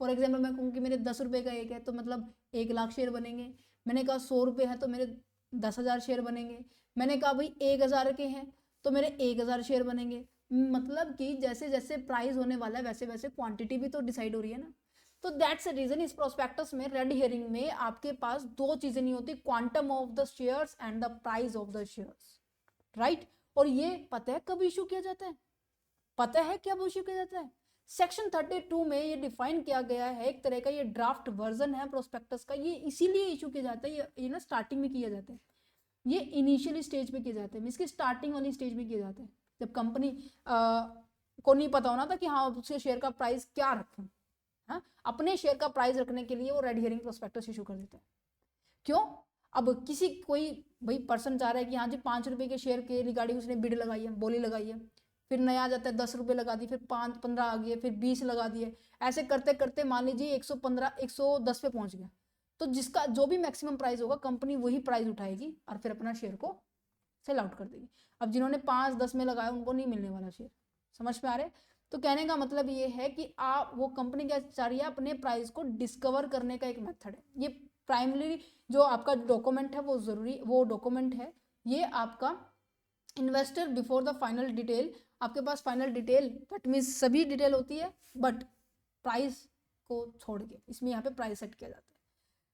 फॉर एग्जाम्पल मैं कहूँ कि मेरे 10 रुपए का एक है तो मतलब 1 लाख शेयर बनेंगे, मैंने कहा 100 रुपए है तो मेरे 10,000 शेयर बनेंगे, मैंने कहा भाई 1,000 के हैं तो मेरे 1,000 शेयर बनेंगे। मतलब कि जैसे जैसे प्राइस होने वाला है वैसे वैसे क्वांटिटी भी तो डिसाइड हो रही है ना। तो दैट्स अ रीजन इस प्रोस्पेक्टस में रेड हियरिंग में आपके पास दो चीजें नहीं होती, quantum of the shares and the price of the shares, right. और ये पता है कब इशू किया जाता है, पता है क्या इशू किया जाता है, सेक्शन 32 में ये डिफाइन किया गया है, एक तरह का ये ड्राफ्ट वर्जन है प्रोस्पेक्टस का, ये इसीलिए इशू किया जाता है, ये ना स्टार्टिंग में किया जाता है, ये इनिशियली स्टेज पे किए जाते हैं, इसकी स्टार्टिंग वाली स्टेज में किए जाते हैं, जब कंपनी को नहीं पता होना था कि हाँ उसके शेयर का प्राइस क्या रखें, हाँ अपने शेयर का प्राइस रखने के लिए वो रेड हियरिंग प्रोस्पेक्टस इशू कर देते हैं। क्यों, अब किसी कोई भाई पर्सन चाह रहा है कि हाँ जी 5 रुपए के शेयर के रिगार्डिंग उसने बिड लगाई है, बोली लगाई है, फिर नया आ जाता है 10 रुपए लगा दिए, फिर 5-15 आ गए, फिर 20 लगा दिए, ऐसे करते करते मान लीजिए 110 पे पहुंच गया, तो जिसका जो भी मैक्सिमम प्राइस होगा कंपनी वही प्राइस उठाएगी और फिर अपना शेयर को सेल आउट कर देगी। अब जिन्होंने 5-10 में लगाया उनको नहीं मिलने वाला शेयर, समझ में आ रहा है। तो कहने का मतलब ये है कि आप वो कंपनी क्या चाह रही है, अपने प्राइस को डिस्कवर करने का एक मेथड है। ये प्राइमरी जो आपका डॉक्यूमेंट है वो जरूरी वो डॉक्यूमेंट है, ये आपका investor before the final detail, आपके पास फाइनल डिटेल दैट मीन्स सभी डिटेल होती है बट प्राइस को छोड़ के, इसमें यहाँ पे प्राइस सेट किया जाता है।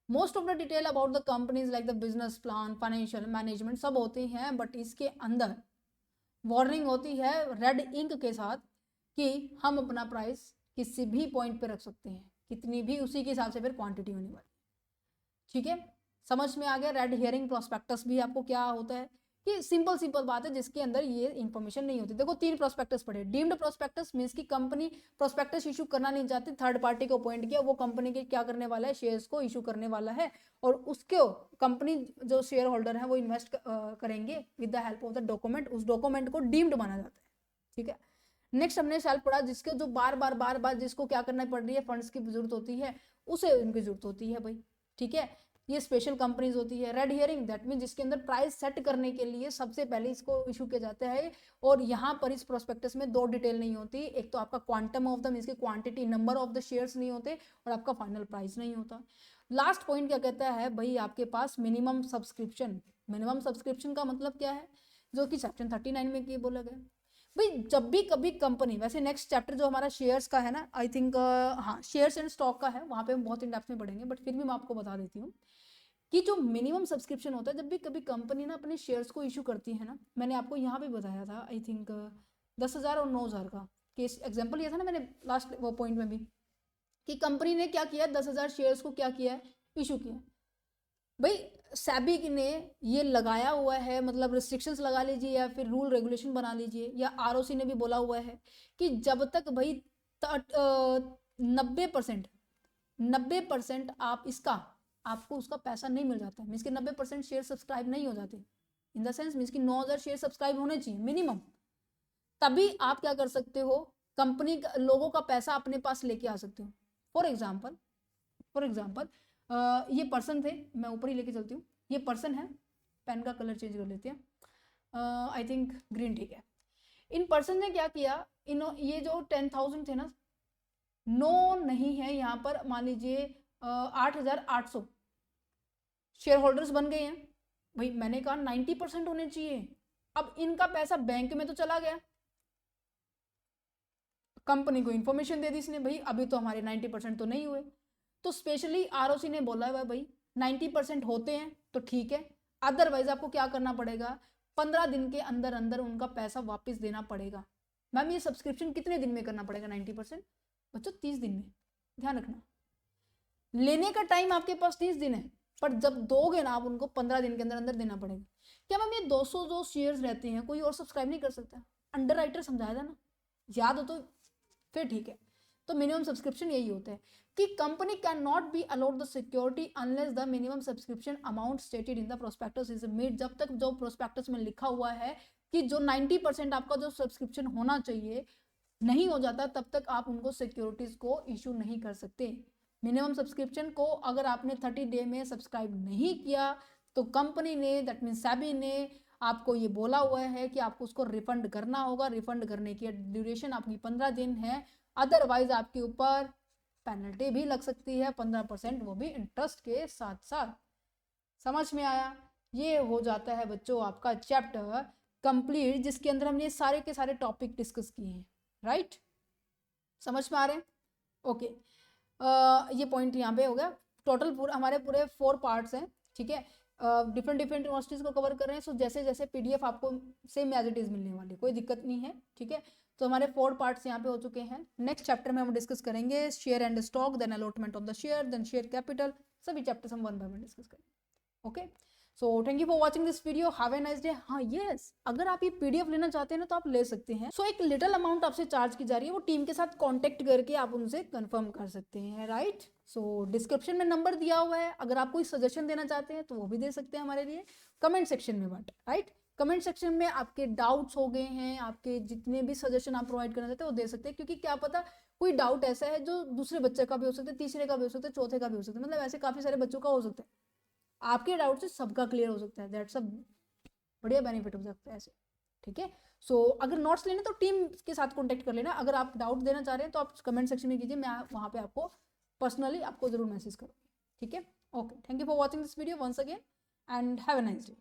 Most of the detail about the companies like the business plan, financial management सब होते हैं, बट इसके अंदर वार्निंग होती है रेड इंक के साथ कि हम अपना प्राइस किसी भी पॉइंट पे रख सकते हैं, कितनी भी, उसी के हिसाब से फिर क्वांटिटी होने वाली। ठीक है, समझ में आ गया। रेड हियरिंग प्रोस्पेक्टस भी आपको क्या होता है कि सिंपल बात है जिसके अंदर ये इंफॉर्मेशन नहीं होती। देखो 3 प्रोस्पेक्टस पढ़े। डीम्ड प्रोस्पेक्टस मींस की कंपनी प्रोस्पेक्टस इशू करना नहीं चाहती, थर्ड पार्टी को अपॉइंट किया, वो कंपनी के क्या करने वाला है, शेयर्स को इशू करने वाला है, और उसको कंपनी जो शेयर होल्डर है वो इन्वेस्ट करेंगे with the help of the document, उस डॉक्यूमेंट को डीम्ड माना जाता है। ठीक है, नेक्स्ट हमने सेल्फ पढ़ा जिसके जो बार बार जिसको क्या करना पड़ रही है, फंड्स की जरूरत होती है, उसे उनकी जरूरत होती है भाई। ठीक है, ये स्पेशल कंपनीज होती है। रेड हियरिंग दैट मीन जिसके अंदर प्राइस सेट करने के लिए सबसे पहले इसको इशू किया जाता है, और यहाँ पर इस प्रोस्पेक्टस में 2 डिटेल नहीं होती, एक तो आपका क्वांटम ऑफ द मींस की quantity, number of the shares नहीं होते, और आपका फाइनल प्राइस नहीं होता। लास्ट पॉइंट क्या कहता है भाई, आपके पास मिनिमम सब्सक्रिप्शन। मिनिमम सब्सक्रिप्शन का मतलब क्या है, जो कि सेक्शन 39 में की बोला गया भाई। जब भी कभी कंपनी, वैसे नेक्स्ट चैप्टर जो हमारा शेयर्स का है ना, आई थिंक हाँ शेयर्स एंड स्टॉक का है, वहाँ पे हम बहुत इन डेप्थ में पढ़ेंगे, बट फिर भी मैं आपको बता देती हूँ कि जो मिनिमम सब्सक्रिप्शन होता है, जब भी कभी कंपनी ना अपने शेयर्स को इशू करती है ना, मैंने आपको यहाँ पे बताया था आई थिंक 10,000 और 9,000 का केस एग्जाम्पल लिया था ना मैंने लास्ट वो पॉइंट में भी, कि कंपनी ने क्या किया, 10,000 शेयर्स को क्या किया है, इशू किया। भाई सेबी ने ये लगाया हुआ है, मतलब रिस्ट्रिक्शंस लगा लीजिए या फिर रूल रेगुलेशन बना लीजिए, या आरओसी ने भी बोला हुआ है कि जब तक भाई 90% आप इसका आपको उसका पैसा नहीं मिल जाता, मीन्स कि 90% शेयर सब्सक्राइब नहीं हो जाते, इन द सेंस मीन्स कि 9,000 शेयर सब्सक्राइब होने चाहिए मिनिमम, तभी आप क्या कर सकते हो, कंपनी लोगों का पैसा अपने पास लेके आ सकते हो। फॉर एग्जाम्पल ये पर्सन थे, मैं ऊपर ही लेके चलती हूँ, ये पर्सन है, पेन का कलर चेंज कर लेते हैं, आई थिंक ग्रीन, ठीक है। इन पर्सन ने क्या किया, ये जो 10,000 थे ना, नो नहीं है यहाँ पर, मान लीजिए 8,800 शेयर होल्डर्स बन गए हैं भाई। मैंने कहा 90% होने चाहिए। अब इनका पैसा बैंक में तो चला गया, कंपनी को इंफॉर्मेशन दे दी इसने, भाई अभी तो हमारे 90% तो नहीं हुए, तो स्पेशली आरओसी ने बोला है भाई 90% होते हैं तो ठीक है, अदरवाइज आपको क्या करना पड़ेगा, 15 दिन के अंदर अंदर उनका पैसा वापस देना पड़ेगा। मैम ये सब्सक्रिप्शन कितने दिन में करना पड़ेगा 90%? बच्चों 30 दिन में, ध्यान रखना, लेने का टाइम आपके पास 30 दिन है, पर जब दोगे ना आप उनको 15 दिन के अंदर अंदर देना पड़ेगा। क्या मैम ये 200 जो शेयर्स रहते हैं कोई और सब्सक्राइब नहीं कर सकता? अंडर राइटर समझाया था ना, याद हो तो फिर ठीक है। तो मिनिमम सब्सक्रिप्शन यही होता है कि company can not be allowed the security unless the minimum subscription amount stated in the prospectus is met. जब तक जो प्रोस्पेक्टस में लिखा हुआ है कि जो 90% आपका जो सब्सक्रिप्शन होना चाहिए नहीं हो जाता, तब तक आप उनको सिक्योरिटीज को इशू नहीं कर सकते। मिनिमम सब्सक्रिप्शन को अगर आपने 30 डे में सब्सक्राइब नहीं किया तो कंपनी ने, दैट मीन सेबी ने आपको ये बोला हुआ है कि आपको उसको रिफंड करना होगा। रिफंड करने की ड्यूरेशन आपकी 15 दिन है, अदरवाइज आपके ऊपर पेनल्टी भी लग सकती है 15%, वो भी इंटरेस्ट के साथ साथ। समझ में आया? ये हो जाता है बच्चों आपका चैप्टर कंप्लीट, जिसके अंदर हमने सारे के सारे टॉपिक डिस्कस किए हैं। राइट, समझ में आ रहे हैं? ओके, ये पॉइंट यहाँ पे हो गया। टोटल पूरा हमारे पूरे 4 पार्ट्स हैं, ठीक है। डिफरेंट यूनिवर्सिटीज को कवर कर रहे हैं, सो जैसे जैसे पीडीएफ आपको सेम एज इट इज मिलने वाली, कोई दिक्कत नहीं है, ठीक है। तो हमारे 4 पार्ट्स यहाँ पे हो चुके हैं। नेक्स्ट चैप्टर में हम डिस्कस करेंगे share and stock, then allotment of the share, then share capital, सभी चैप्टर्स हम 1 बाय 1 डिस्कस करेंगे। Okay, so thank you for watching this video, have a nice day. हाँ यस, अगर आप ये पीडीएफ लेना चाहते हैं ना तो आप ले सकते हैं। सो एक लिटिल अमाउंट आपसे चार्ज की जा रही है, वो टीम के साथ कांटेक्ट करके आप उनसे कंफर्म कर सकते हैं। राइट, सो डिस्क्रिप्शन में नंबर दिया हुआ है, अगर आप कोई सजेशन देना चाहते हैं तो वो भी दे सकते हैं हमारे लिए कमेंट सेक्शन में। बट राइट, कमेंट सेक्शन में आपके डाउट्स हो गए हैं, आपके जितने भी सजेशन आप प्रोवाइड करना चाहते हैं वो दे सकते हैं, क्योंकि क्या पता कोई डाउट ऐसा है जो दूसरे बच्चे का भी हो सकता है, तीसरे का भी हो सकता है, चौथे का भी हो सकता है, मतलब ऐसे काफी सारे बच्चों का हो सकता है। आपके डाउट से सबका क्लियर हो सकता है, दैट्स अ बढ़िया बेनिफिट हो सकता है ऐसे, ठीक है। सो अगर नोट्स लेने तो टीम के साथ कांटेक्ट कर लेना, अगर आप डाउट देना चाह रहे हैं तो आप कमेंट सेक्शन में कीजिए, मैं वहाँ पे आपको पर्सनली आपको जरूर मैसेज करूँगी, ठीक है। Okay, thank you for watching this video once again and have a nice day.